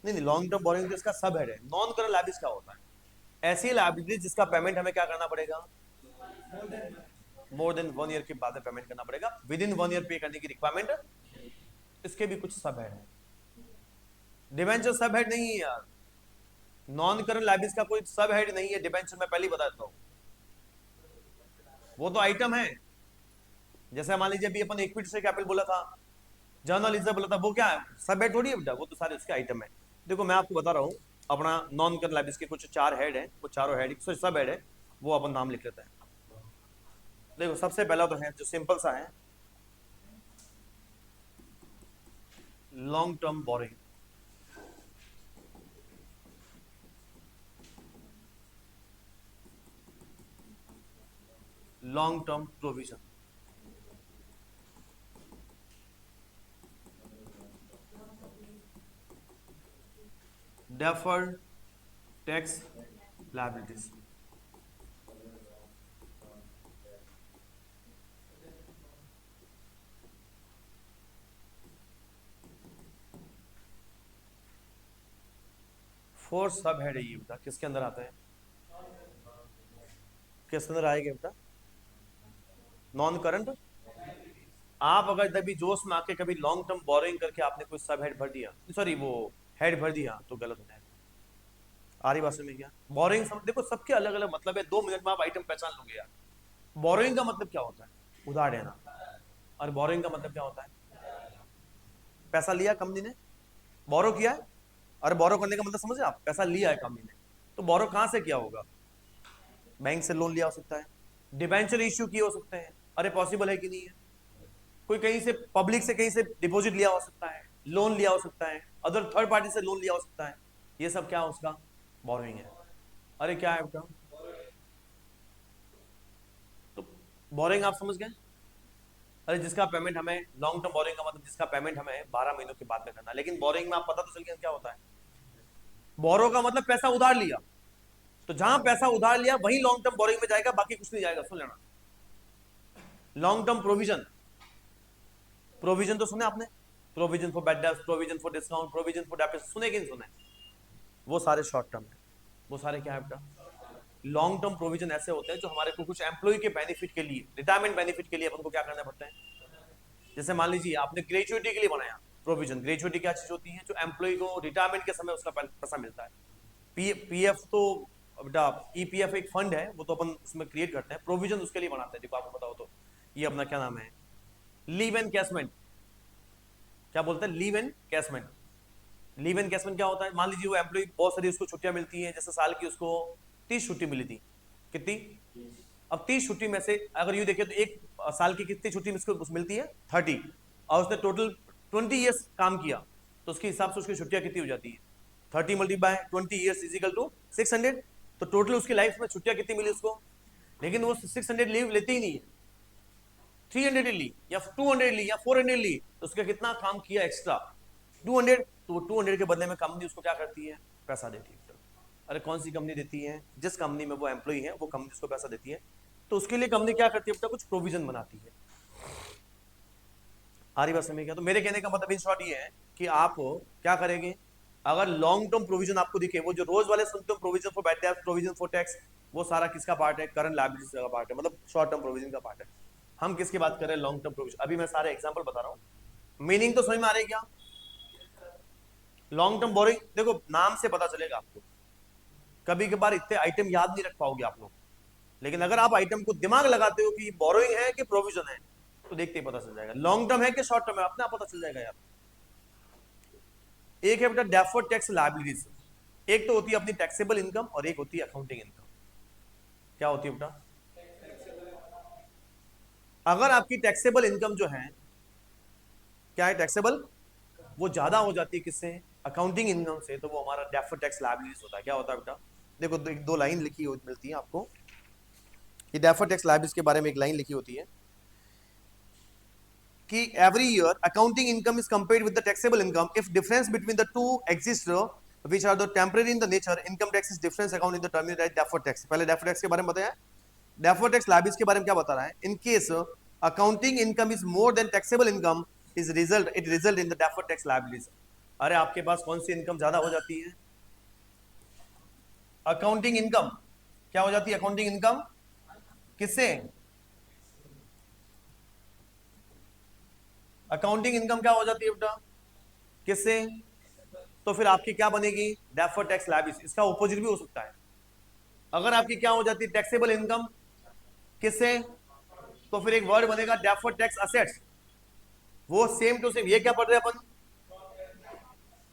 नहीं नहीं, लॉन्ग टर्म बोरिंग तो इसका सब हेड है। नॉन करंट लाइबिलिटीज क्या होता है, ऐसी लाइबिलिटीज जिसका पेमेंट हमें क्या करना पड़ेगा, मोर देन 1 ईयर के बाद पेमेंट करना पड़ेगा, विद इन 1 ईयर पे करने की रिक्वायरमेंट। इसके भी कुछ सब हेड है, डिवेंचर सब हेड नहीं है यार, नॉन करंट लाइबिलिटीज का कोई सब हेड नहीं है डिवेंचर, मैं पहले ही बता देता हूं, वो तो आइटम है। जैसे मान लीजिए अभी अपन इक्विटी से कैपिटल बोला था, जर्नलिज्म बोला था, वो क्या है, सब हेड थोड़ी है बेटा, वो तो सारे उसके आइटम है। देखो मैं आपको बता रहा हूँ, अपना नॉन करंट लाइबिलिटीज के कुछ 4 हेड है, वो चारों हेड सब हेड है, वो अपन नाम लिख लेते हैं। देखो सबसे पहला तो है जो सिंपल सा है, long term borrowing. Long term provision, deferred tax liabilities, four सब हेड है ये बेटा, किसके अंदर आता है, किसके अंदर आएगा बेटा, नॉन करंट। आप अगर कभी जोश में आके कभी लॉन्ग टर्म बोरिंग करके आपने कोई सब हेड भर दिया, सॉरी वो हेड भर दिया, तो गलत हो जाएगा। आ रही बात में क्या, बोरिंग देखो सबके अलग अलग मतलब है, 2 मिनट में आप आइटम पहचान लोगे यार। बोरिंग का मतलब क्या होता है, उधार लेना। और बोरिंग का मतलब क्या होता है, पैसा लिया कंपनी ने, बोरो किया है। और बोरो करने का मतलब समझे आप, पैसा लिया है कंपनी ने, तो बोरो कहां से किया होगा, बैंक से लोन लिया हो सकता है, डिबेंचर इश्यू किए हो सकते हैं, अरे पॉसिबल है कि नहीं है, कोई कहीं से पब्लिक से कहीं से डिपॉजिट लिया हो सकता है, लोन लिया हो सकता है, अदर थर्ड पार्टी से लोन लिया हो सकता है, ये सब क्या उसका बोरोइंग है। अरे क्या है बेटा, तो बोरिंग आप समझ गए। अरे जिसका पेमेंट हमें, लॉन्ग टर्म बोरिंग का मतलब जिसका पेमेंट हमें 12 महीनों के बाद में करना, लेकिन बोरिंग में आप पता तो चल गया क्या होता है, बोरो का मतलब पैसा उधार लिया, तो जहां पैसा उधार लिया वही लॉन्ग टर्म बोरिंग में जाएगा, बाकी कुछ नहीं जाएगा। सुन लेना, लॉन्ग टर्म प्रोविजन, प्रोविजन तो सुने आपने, provision for bad debts, provision for discount, provision for डेप्ट, सुने कि नहीं सुने, वो सारे शॉर्ट टर्म है। वो सारे क्या है बेटा, लॉन्ग टर्म प्रोविजन ऐसे होते हैं जो हमारे को कुछ एम्प्लॉय के बेनिफिट के लिए, रिटायरमेंट बेनिफिट के लिए अपन को क्या करना पड़ता है। जैसे मान लीजिए आपने ग्रेजुएटी के लिए बनाया, प्रोविजन। ग्रेजुएटी क्या चीज होती है? जो एम्प्लॉय को रिटायरमेंट के समय उसका पैसा मिलता है। पीएफ तो बेटा ईपीएफ एक फंड है, वो तो अपन उसमें क्रिएट करते हैं, प्रोविजन उसके लिए बनाते हैं। देखो आपको बताओ तो ये अपना क्या नाम है, लीव एनकैशमेंट। क्या बोलते हैं? Leave encashment. लीव एनकैशमेंट क्या होता है? मान लीजिए वो एम्प्लॉय बहुत सारी उसको छुट्टियां मिलती हैं, जैसे साल की उसको 30 छुट्टी मिली थी। कितनी? अब 30 छुट्टी में से अगर यू देखे तो एक साल की कितनी छुट्टी उसको मिलती है? 30। और उसने टोटल 20 ईयर्स काम किया, तो उसके हिसाब से उसकी छुट्टियां कितनी हो जाती है? 30 multiply 20 years is equal to 600। तो टोटल उसकी लाइफ में छुट्टियां कितनी मिली उसको? लेकिन वो 600 लीव लेती ही नहीं है, 300 ली या 200 ली या 400 ली, तो उसका कितना काम किया एक्स्ट्रा? 200। तो वो 200 के बदले में कंपनी उसको क्या करती है? पैसा देती है। अरे कौन सी कंपनी देती है? जिस कंपनी में वो एम्प्लॉय है वो कंपनी उसको पैसा देती है। तो उसके लिए कंपनी क्या करती है बेटा? कुछ प्रोविजन बनाती है। आ रही बात समझ? क्या तो मेरे कहने का मतलब इन शॉर्ट ये है कि आप क्या करेंगे, अगर लॉन्ग टर्म प्रोविजन आपको दिखे, वो जो रोज वाले सुनते हो provision for bad debt, provision for tax, वो सारा किसका पार्ट है? करंट लायबिलिटीज का पार्ट है, मतलब शॉर्ट टर्म प्रोविजन का पार्ट है। हम किसकी बात कर रहे हैं? Long term provision. अभी मैं सारे एग्जांपल बता रहा हूं, मीनिंग तो समझ में आ रही है क्या? लॉन्ग टर्म बोरिंग देखो नाम से पता चलेगा आपको। कभी कभार इतने आइटम याद नहीं रख पाओगे आप लोग, लेकिन अगर आप आइटम को दिमाग लगाते हो कि बोरोइंग है कि प्रोविजन है, तो देखते ही पता चल जाएगा लॉन्ग टर्म है कि शॉर्ट टर्म है, अपने आप पता चल जाएगा यार। एक है बेटा डेफर्ड टैक्स लायबिलिटीज। एक तो होती है अपनी टैक्सेबल इनकम और एक होती है अकाउंटिंग इनकम। क्या होती है बेटा? अगर आपकी टैक्सेबल इनकम जो है, क्या है टैक्सेबल, वो ज्यादा हो जाती है किससे? अकाउंटिंग इनकम से, तो वो हमारा डेफर्ड टैक्स लायबिलिटीज होता है। क्या होता है बेटा? देखो दो लाइन लिखी मिलती है आपको, ये डेफर्ड टैक्स लायबिलिटीज के बारे में एक लाइन लिखी होती है कि every year accounting income is compared with the taxable income. If difference between the two exists, which are the temporary in the nature, income tax is difference account in the term right deferred tax. पहले deferred tax के बारे में बताया, deferred tax liabilities के बारे में क्या बता रहा है? In case accounting income is more than taxable income, it result in the deferred tax liabilities. अरे आपके पास कौन सी इनकम ज्यादा हो जाती है? Accounting income. क्या हो जाती है अकाउंटिंग इनकम? किससे? अकाउंटिंग इनकम क्या हो जाती है बेटा? किससे? तो फिर आपकी क्या बनेगी? Deferred tax liability. इसका ऑपोजिट भी हो सकता है। अगर आपकी क्या हो जाती है? Taxable income. किससे? तो फिर एक वर्ड बनेगा डेफर्ड टैक्स असेट्स। वो सेम टू सेम, ये क्या पढ़ रहे हैं अपन?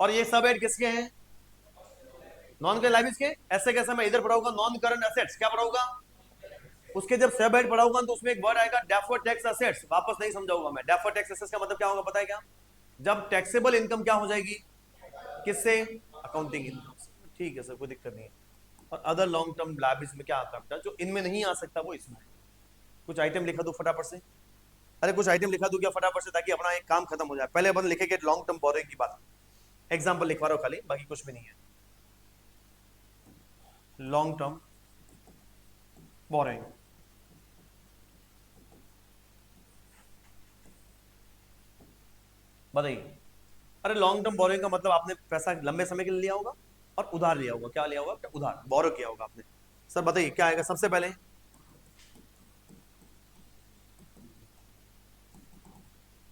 और ये सब एड किसके हैं? नॉन करंट लायबिलिटीज के। ऐसे कैसे मैं इधर पढ़ाऊंगा नॉन करंट असेट्स, क्या पढ़ाऊंगा? उसके जब सब एड पढ़ाऊंगा तो उसमें एक वर्ड आएगा डेफर्ड टैक्स असेट्स। वापस नहीं समझाऊंगा मैं। डेफर्ड टैक्स असेट्स का मतलब क्या होगा पता है क्या? जब टैक्सेबल इनकम क्या हो जाएगी? किससे? अकाउंटिंग इनकम से। ठीक है सर, कोई दिक्कत नहीं है। और अदर लॉन्ग टर्म लायबिलिटीज में क्या आता है बेटा? जो इनमें नहीं आ सकता वो इसमें है। कुछ आइटम लिखा दो फटाफट से। अरे कुछ आइटम लिखा दो क्या फटाफट से, ताकि अपना एक काम खत्म हो जाए। पहले अपन लिखेंगे लॉन्ग टर्म बोरोइंग की बात, एग्जांपल लिखवा रहा हूं खाली, बाकी कुछ भी नहीं है। लॉन्ग टर्म बोरोइंग, बताइए। अरे लॉन्ग टर्म बोरोइंग का मतलब आपने पैसा लंबे समय के लिए लिया होगा और उधार लिया होगा। क्या लिया होगा? उधार, बोरो किया होगा आपने। सर बताइए क्या आएगा सबसे पहले?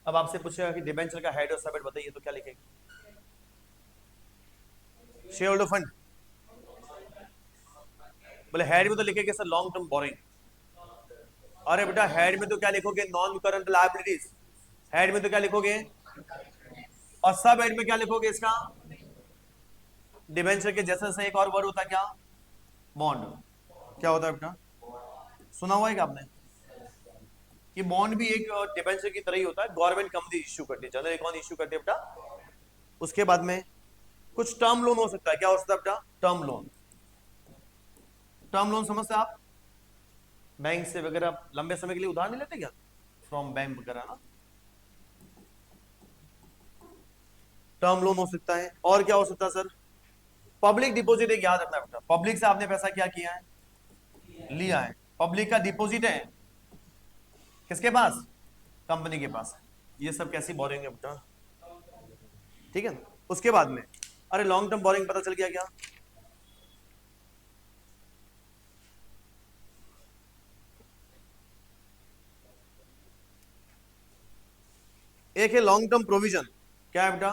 अब आपसे पूछेगा कि डिबेंचर का हेड और सब हेड बताइए, तो क्या लिखेंगे? Share holder fund. बोले हेड में तो लिखेंगे सर लॉन्ग टर्म बोरिंग। अरे बेटा हेड में तो क्या लिखोगे? Non current liabilities. हेड में तो क्या लिखोगे? और सब हेड में क्या लिखोगे इसका? डिबेंचर के जैसे जैसे एक और वर्ड होता है क्या? बॉन्ड। क्या होता है बेटा? सुना हुआ है क्या आपने? कि बॉन्ड भी एक डिबेंचर की तरह ही होता है, गवर्नमेंट कंपनी इश्यू करती है, जनरल अकाउंट इश्यू करती है बेटा। उसके बाद में कुछ टर्म लोन हो सकता है। क्या हो सकता है बेटा? Term loan. टर्म लोन समझते हैं आप? बैंक से वगैरह लंबे समय के लिए उधार नहीं लेते क्या, फ्रॉम बैंक वगैरह ना, टर्म लोन हो सकता है। और क्या हो सकता है सर? Public deposit. एक याद रखना बेटा, पब्लिक से आपने पैसा क्या किया है? लिया है। पब्लिक का डिपॉजिट है किसके पास? कंपनी के पास। ये सब कैसी बोरिंग है बेटा? ठीक है ना। उसके बाद में अरे लॉन्ग टर्म बोरिंग पता चल गया क्या? एक है लॉन्ग टर्म प्रोविजन। क्या है बेटा?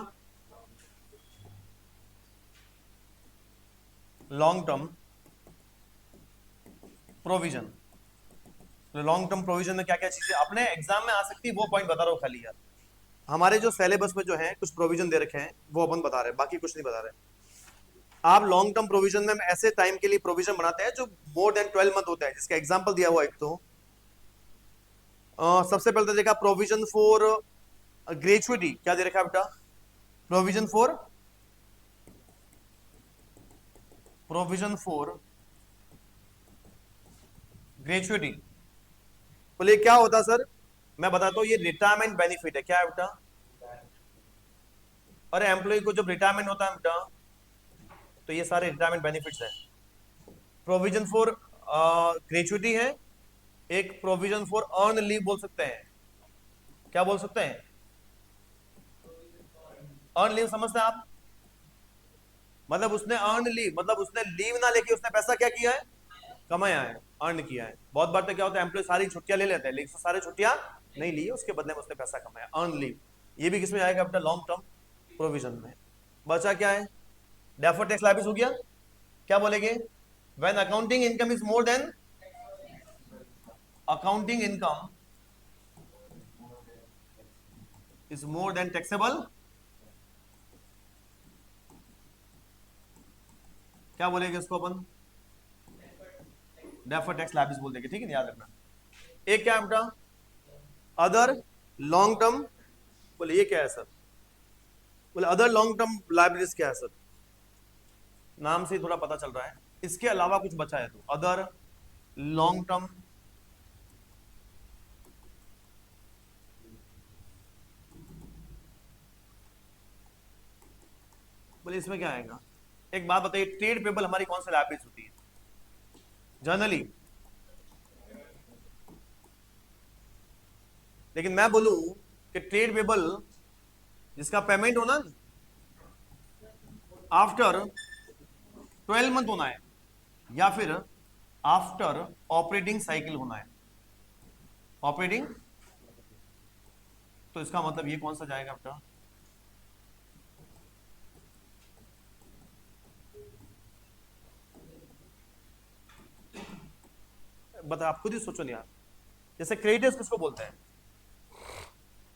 Long term provision. Long term provision में क्या क्या चीजें अपने एग्जाम में आ सकती है वो पॉइंट बता रहा हूँ खाली यार। हमारे जो सिलेबस में जो है कुछ प्रोविजन दे रखे हैं वो अपन बता रहे हैं, बाकी कुछ नहीं बता रहे। आप लॉन्ग टर्म प्रोविजन में ऐसे टाइम के लिए प्रोविजन बनाते हैं जो मोर देन 12 मंथ होता है, जिसका एग्जांपल दिया हुआ एक तो सबसे पहले तो देखा प्रोविजन फॉर ग्रेचुइटी, क्या दे रखा है बेटा? Provision for gratuity. बोले क्या होता सर? मैं बताता हूं, ये रिटायरमेंट बेनिफिट है। क्या है बेटा? अरे एम्प्लॉय को जब रिटायरमेंट होता है बेटा तो ये सारे रिटायरमेंट बेनिफिट्स है। प्रोविजन फॉर ग्रेचुइटी है, एक प्रोविजन फॉर अर्न लीव बोल सकते हैं। क्या बोल सकते हैं? अर्न लीव समझते हैं आप? मतलब उसने अर्न लीव, मतलब उसने लीव ना लेके उसने पैसा क्या किया है? कमाया है, अर्न किया है। बहुत बार तो क्या होता है एम्प्लॉय सारी छुट्टियां ले लेते हैं लेकिन सारी छुट्टियां नहीं ली, उसके बदले में उसने पैसा कमाया, अर्न लीव। ये भी किसमें आएगा अपना? लॉन्ग टर्म प्रोविजन में। बचा क्या है? डेफर्ड टैक्स लायबिलिटी हो गया। क्या बोलेंगे? When accounting income is more than accounting income is more than taxable, क्या बोलेंगे इसको अपन? डेफर्ड टैक्स लायबिलिटीज बोल देंगे, ठीक है, याद रखना। एक क्या है बेटा? Other long term. बोले ये क्या है सर? बोले अदर लॉन्ग टर्म लायबिलिटीज क्या है सर? नाम से थोड़ा पता चल रहा है, इसके अलावा कुछ बचा है तो अदर लॉन्ग टर्म। बोले इसमें क्या आएगा? एक बात बताइए, ट्रेड पेबल हमारी कौन सी लायबिलिटीज होती है जनरली? लेकिन मैं बोलूं कि ट्रेड पेबल जिसका पेमेंट होना आफ्टर 12 मंथ होना है या फिर आफ्टर ऑपरेटिंग साइकिल होना है। ऑपरेटिंग, तो इसका मतलब ये कौन सा जाएगा बेटा? बता, आप खुद ही सोचो यार। जैसे क्रेडिटर्स किसको बोलते हैं?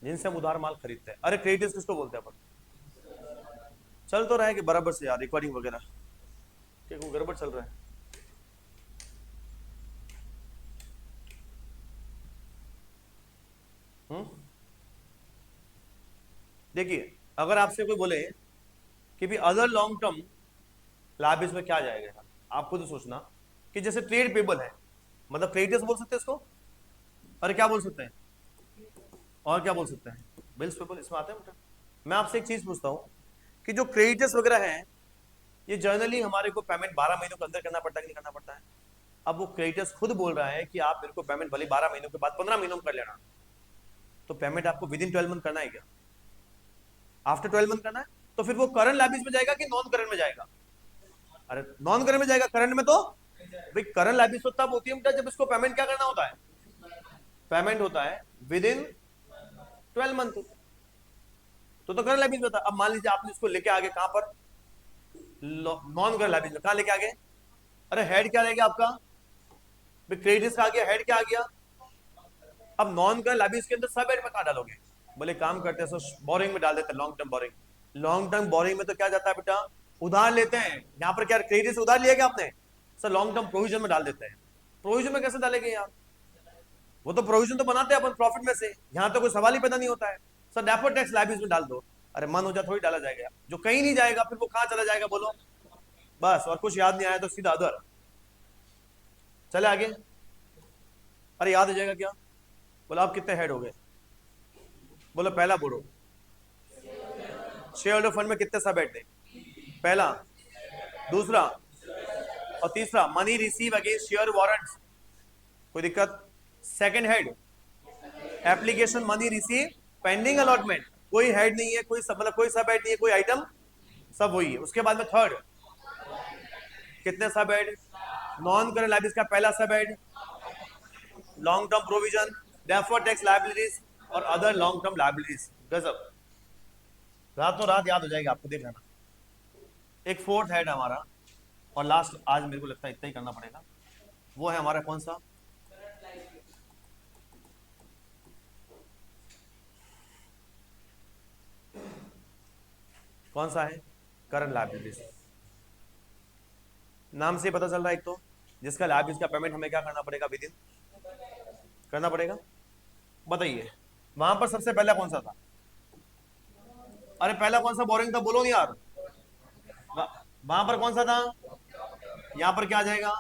जिनसे हम उधार माल खरीदते हैं। अरे क्रेडिटर्स किसको बोलते हैं अपन? चल तो रहा है कि बराबर से यार, रिकॉर्डिंग वगैरह क्या कोई गड़बड़ चल रहा है? देखिए, अगर आपसे कोई बोले कि भी अदर लॉन्ग टर्म लाइबिलिटीज में क्या जाएगा यार, आप खुद सोचना कि जैसे ट्रेड पेबल है, मतलब क्रेडिटर्स बोल सकते हैं इसको। अरे क्या बोल सकते हैं? और क्या बोल सकते हैं? बिल्स पेबल इसमें आते हैं बेटा। मैं आपसे एक चीज पूछता हूं कि जो क्रेडिटर्स वगैरह हैं ये जनरली हमारे को पेमेंट 12 महीनों के अंदर करना पड़ता है कि नहीं करना पड़ता है? अब वो क्रेडिटर्स खुद बोल रहा है कि आप मेरे को पेमेंट भले 12 महीनों के बाद 15 महीनों में कर लेना, तो पेमेंट आपको विद इन 12 मंथ करना है क्या? आफ्टर 12 मंथ करना है? तो फिर वो करंट लायबिलिटीज में जाएगा कि नॉन करंट में जाएगा? अरे नॉन करंट में जाएगा, करंट में तो भाई करंट लायबिलिटीज तो तब होती है बेटा जब इसको पेमेंट क्या करना होता है? पेमेंट होता है विद इन 12 मंथ। तो करंट लायबिलिटीज होता है। अब मान लीजिए आपने इसको लेके आगे कहां पर? नॉन करंट लायबिलिटीज कहां लेके आगे? अरे हेड क्या रहेगा आपका? क्रेडिट का आ गया, हेड क्या आ गया? अब नॉन करंट लायबिलिटीज के अंदर सब हेड में कहां डालोगे? बोले काम करते हैं सर बोरिंग में डाल देते हैं, long term borrowing. Long term borrowing में तो क्या जाता है बेटा? उधार लेते हैं। यहां पर क्या क्रेडिट से उधार लिया क्या आपने? सर लॉन्ग टर्म प्रोविजन में डाल देते हैं। प्रोविजन में कैसे डालेंगे यार? वो तो प्रोविजन तो बनाते हैं अपन प्रॉफिट में से, यहां तो कोई सवाल ही पैदा नहीं होता है। सर डेफर्ड टैक्स लायबिलिटीज में डाल दो। अरे मन हो जाए थोड़ी डाला जाएगा, जो कहीं नहीं जाएगा फिर वो कहां चला जाएगा बोलो? बस, और कुछ याद नहीं आया तो सीधा अदर। चले आगे। अरे याद हो जाएगा क्या? बोलो आप कितने हेड हो गए? बोलो पहला बोलो, शेयर होल्डर फंड में कितने सब हेड थे? पहला, दूसरा और तीसरा money receive against share warrants, कोई दिक्कत? Second head application money receive pending allotment, कोई हेड नहीं है, कोई सब मतलब कोई सब हेड नहीं है, कोई आइटम सब वही है। उसके बाद में थर्ड, कितने सब हेड? नॉन करंट लायबिलिटीज का पहला सब head long term provision, deferred tax liabilities और अदर लॉन्ग टर्म लायबिलिटीज। गजब। रातों रात याद हो जाएगी आपको, देख लेना। एक फोर्थ हेड हमारा, और लास्ट आज मेरे को लगता है इतना ही करना पड़ेगा, वो है हमारा कौन सा? कौन सा है? Current liabilities. नाम से पता चल रहा है, एक तो जिसका लायबिलिटीज का पेमेंट हमें क्या करना पड़ेगा, विद इन करना पड़ेगा। बताइए वहां पर सबसे पहला कौन सा था? अरे पहला कौन सा बोरिंग था, बोलो नहीं यार। वहां पर कौन सा था? यहां पर क्या आ जाएगा?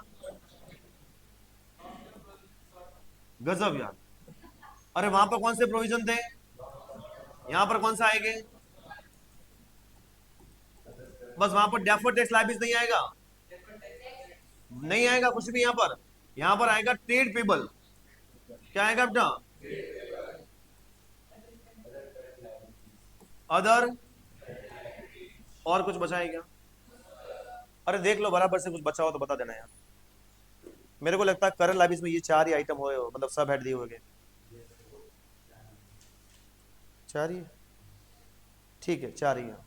गजब यार। अरे वहां पर कौन से प्रोविजन थे? यहां पर कौन सा आएंगे? बस वहां पर डेफर्ड टैक्स लायबिलिटीज नहीं आएगा, नहीं आएगा कुछ भी यहां पर आएगा ट्रेड पेबल। क्या आएगा बेटा? अदर, और कुछ बचा है क्या? अरे देख लो बराबर से, कुछ बचा हो तो बता देना यार। मेरे को लगता है करंट लाइबिलिटीज में ये चार ही आइटम हो, मतलब सब हेड दिए होंगे। चार ही है? ठीक है, चार ही है।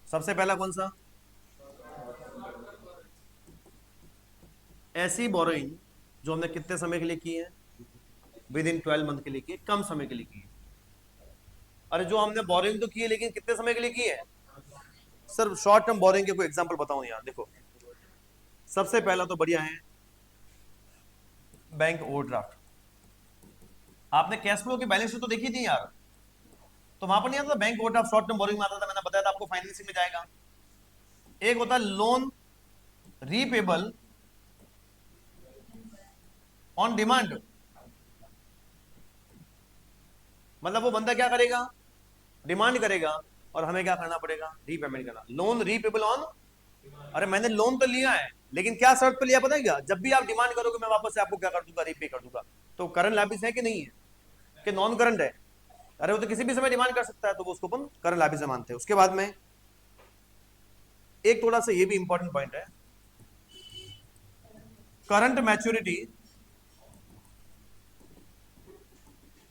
सबसे पहला कौन सा? ऐसी बोरोइंग जो हमने कितने समय के लिए की है? विद इन 12 मंथ के लिए की है, कम समय के लिए की है। अरे जो हमने बोरोइंग तो की है, लेकिन कितने समय के लिए की है? सर शॉर्ट टर्म बोरोइंग के कोई एग्जांपल बताओ यार। देखो सबसे पहला तो बढ़िया है बैंक ओवरड्राफ्ट। आपने कैश फ्लो की बैलेंस शीट तो देखी थी यार, तो वहां पर नहीं आता bank overdraft short term borrowing में आता था, मैंने बताया था आपको फाइनेंसिंग में जाएगा। एक होता है लोन रीपेबल ऑन डिमांड, मतलब वो बंदा क्या करेगा, डिमांड करेगा और हमें क्या करना पड़ेगा, रीपेमेंट करना। लोन रीपेबल ऑन, अरे मैंने लोन तो लिया है, लेकिन क्या शर्त पे लिया पता है क्या? जब भी आप डिमांड करोगे मैं वापस से आपको क्या कर दूंगा, रीपे कर दूंगा। तो करंट लायबिलिटीज है कि नहीं है, कि नॉन करंट है? अरे वो तो किसी भी समय डिमांड कर सकता है, तो वो उसको अपन करंट लायबिलिटीज मानते हैं। उसके बाद में एक थोड़ा सा ये भी इंपॉर्टेंट पॉइंट है, current maturity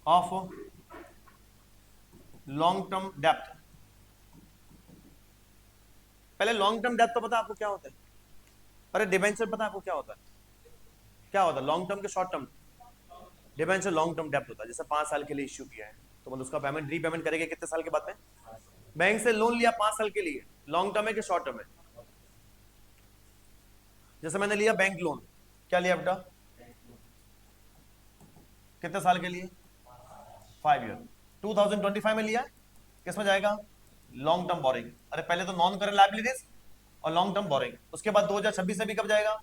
of long term depth. पहले लॉन्ग टर्म डेप्थ तो पता आपको क्या होता है? अरे डिबेंचर पता है आपको क्या होता है? क्या होता है लॉन्ग टर्म के short term? Debenture long term depth होता है, जैसे 5 साल के लिए इश्यू किया है तो मतलब उसका पेमेंट रीपेमेंट करेंगे कितने साल के बाद में? बैंक से लोन लिया 5 साल के लिए, लॉन्ग टर्म है कि शॉर्ट टर्म है? जैसे मैंने लिया बैंक लोन, क्या लिया बेटा, कितने साल के लिए? 5 ईयर। 2025 में लिया, किस में जाएगा? Long term borrowing. अरे पहले तो नॉन करंट लायबिलिटीज और लॉन्ग टर्म बोरिंग, उसके बाद 2026 से भी कब जाएगा?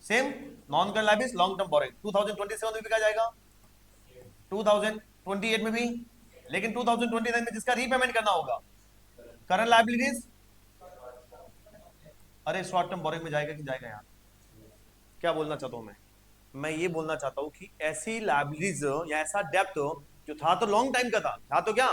Same, non current liabilities long term borrowing. 2027 में भी क्या जाएगा? 2028 में भी। लेकिन 2029 में जिसका रीपेमेंट करना होगा, करंट लायबिलिटीज, अरे शॉर्ट टर्म बोरिंग में जाएगा कि जाएगा यार? क्या बोलना चाहता हूं मैं ये बोलना चाहता हूं कि ऐसी लायबिलिटीज या ऐसा डेप्थ जो था तो लॉन्ग टाइम का था तो क्या,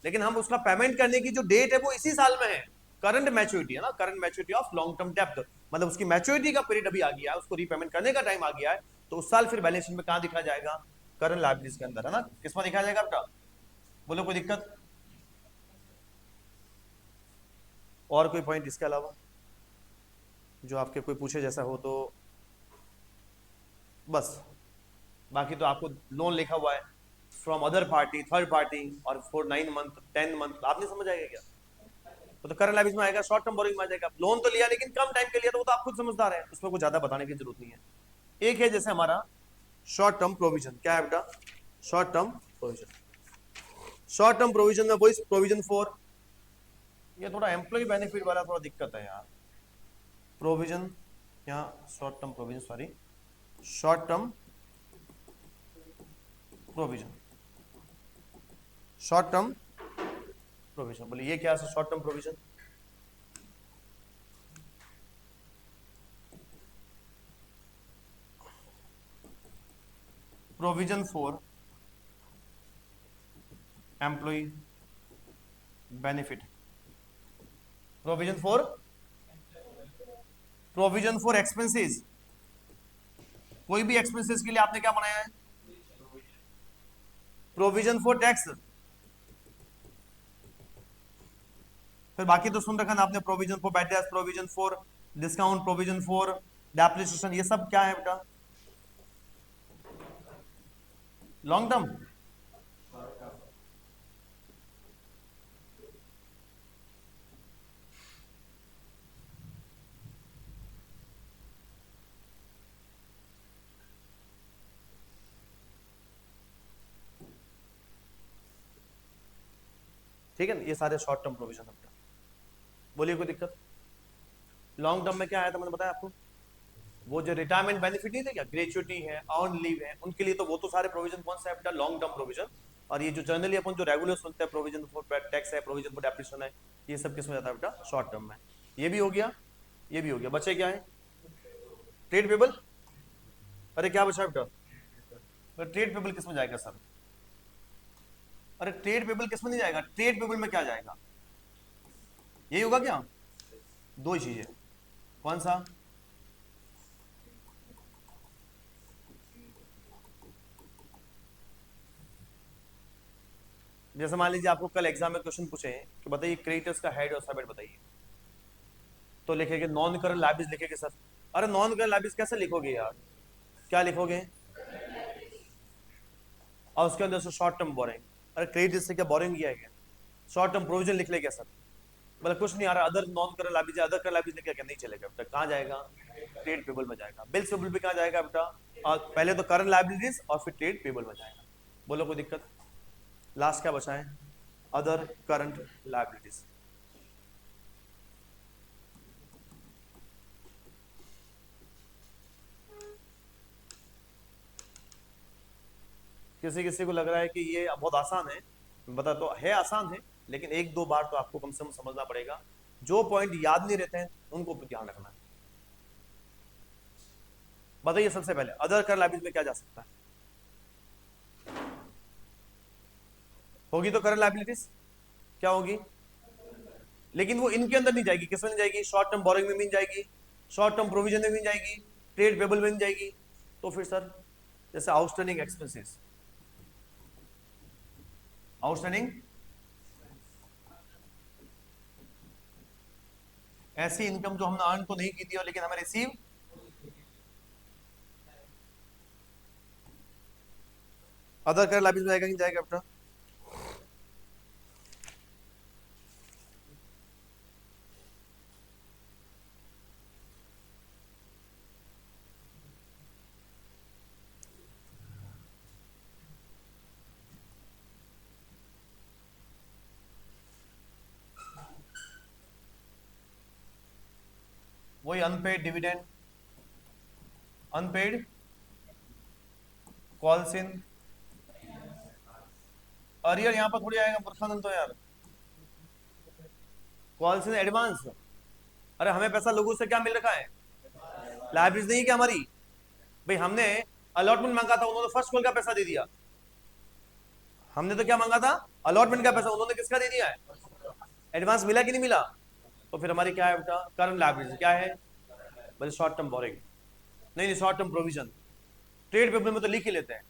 लेकिन हम उसका पेमेंट करने की जो डेट है वो इसी साल में है। करंट मैच्योरिटी है ना, current maturity of long term depth, मतलब उसकी मैच्योरिटी का पीरियड अभी आ गया है, उसको रीपेमेंट करने का टाइम आ गया है, तो उस साल फिर बैलेंस शीट में कहां दिखा जाएगा? करंट लायबिलिटीज के अंदर, है ना? किसमें दिखाया जाएगा बेटा? बोलो कोई दिक्कत? और कोई पॉइंट इसके अलावा जो आपके कोई पूछे जैसा हो तो? बस, बाकी तो आपको लोन लिखा हुआ है from other party, third party, और फॉर 9 मंथ 10 मंथ, आप नहीं समझ आएगा क्या? वो तो करंट लाइबिलिटीज में आएगा, शॉर्ट टर्म बोरिंग में आ जाएगा। लोन तो लिया लेकिन कम टाइम के लिए, तो वो तो आप खुद समझदार है, उसमें कुछ ज्यादा बताने की जरूरत नहीं है। एक है जैसे हमारा शॉर्ट टर्म प्रोविजन, क्या है बेटा? Short term provision. Short term provision में वही प्रोविजन फॉर, ये थोड़ा एम्प्लॉय बेनिफिट वाला थोड़ा दिक्कत है यार, प्रोविजन या short term provision, sorry, short term provision, short term provision. बोलिए ये क्या है short term provision? Provision for employ benefit, provision for expenses. कोई भी एक्सपेंसेस के लिए आपने क्या बनाया है? प्रोविजन फॉर टैक्स, फिर बाकी तो सुन रखा ना आपने, provision for bad debts, provision for discount, provision for depreciation, ये सब क्या है बेटा? Long term. ठीक है ना, ये सारे शॉर्ट टर्म प्रोविजन है। बोलिए कोई दिक्कत? लॉन्ग टर्म में क्या आया था मैंने बताया आपको, वो जो रिटायरमेंट बेनिफिट नहीं थे क्या, ग्रेचुइटी है, अर्न लीव है, उनके लिए तो वो तो सारे प्रोविजन कौन सा है बेटा? Long term provision. और ये जो जनरली अपन जो रेगुलर सुनते हैं, प्रोविजन फॉर टैक्स है, प्रोविजन फॉर डेप्रिसिएशन है, ये सब किस में जाता है बेटा? शॉर्ट टर्म में। ये भी हो गया, ये भी हो गया, बचे क्या है? Trade payable. अरे क्या बचा बेटा? ट्रेड पेबल किस में जाएगा सर? अरे ट्रेड पेबल किस में नहीं जाएगा? ट्रेड पेबल में क्या जाएगा? यही होगा क्या? दो ही चीजें, कौन सा? जैसे मान लीजिए आपको कल एग्जाम में क्वेश्चन पूछे कि बताइए क्रेडिटर्स का हेड और सबहेड बताइए, तो लिखेंगे नॉन करंट लायबिलिटीज लिखेंगे सर। अरे नॉन करंट लायबिलिटीज कैसे लिखोगे यार? क्या लिखोगे? और उसके अंदर शॉर्ट टर्म बोरिंग। अरे क्रेडिट से क्या बोरिंग किया है क्या? शॉर्ट टर्म प्रोविजन लिख ले क्या सर? मतलब कुछ नहीं आ रहा, other non current liability, other current liability लिख क्या नहीं चलेगा बेटा? कहाँ जाएगा? ट्रेड पेबल में जाएगा। बिल्स पेबल भी कहाँ जाएगा बेटा? और पहले तो करंट लायबिलिटीज और फिर ट्रेड पेबल में जाएगा। बोलो कोई दिक्कत? लास्ट क्या बचा है? Other current liabilities. किसी किसी को लग रहा है कि ये बहुत आसान है, बता तो है आसान है, लेकिन एक दो बार तो आपको कम से कम समझना पड़ेगा। जो पॉइंट याद नहीं रहते हैं उनको ध्यान रखना है। बताइए सबसे पहले अदर करंट लायबिलिटीज में क्या जा सकता है? होगी तो करंट लायबिलिटीज क्या होगी? लेकिन वो इनके अंदर नहीं जाएगी। किसमें नहीं जाएगी? शॉर्ट टर्म बोरिंग में नहीं जाएगी, शॉर्ट टर्म प्रोविजन में नहीं जाएगी, ट्रेड पेबल में नहीं जाएगी। तो फिर सर जैसे आउटस्टैंडिंग एक्सपेंसेस, आउटस्टैंडिंग ऐसी इनकम जो हमने अर्न तो नहीं की थी और लेकिन हमें रिसीव, अदर करंट लायबिलिटीज में जाएगा नहीं जाएगा बेटा? वही unpaid dividend, unpaid calls in, arrear यहां पर थोड़ी आएगा मूर्खानंद तो यार, कॉल्स इन एडवांस। अरे हमें पैसा लोगों से क्या मिल रखा है? लाइब्रेरीज नहीं क्या हमारी? भाई हमने अलॉटमेंट मांगा था, उन्होंने फर्स्ट कॉल का पैसा दे दिया। हमने तो क्या मांगा था? अलॉटमेंट का पैसा, उन्होंने किसका दे दिया है? एडवांस मिला कि नहीं मिला? तो फिर हमारी क्या है बेटा? करंट लायबिलिटी क्या है? बोले शॉर्ट टर्म बोरिंग, नहीं short term provision. Trade payable में तो लिख ही लेते हैं,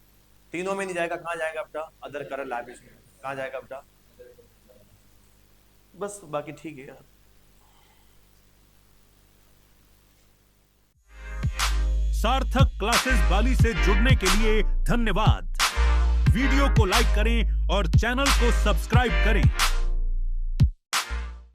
तीनों में नहीं जाएगा। कहां जाएगा बेटा? अदर करंट लायबिलिटी में। कहां जाएगा बेटा? बस बाकी ठीक है यार। सार्थक क्लासेस वाली से जुड़ने के लिए धन्यवाद। वीडियो को लाइक करें और चैनल को सब्सक्राइब करें।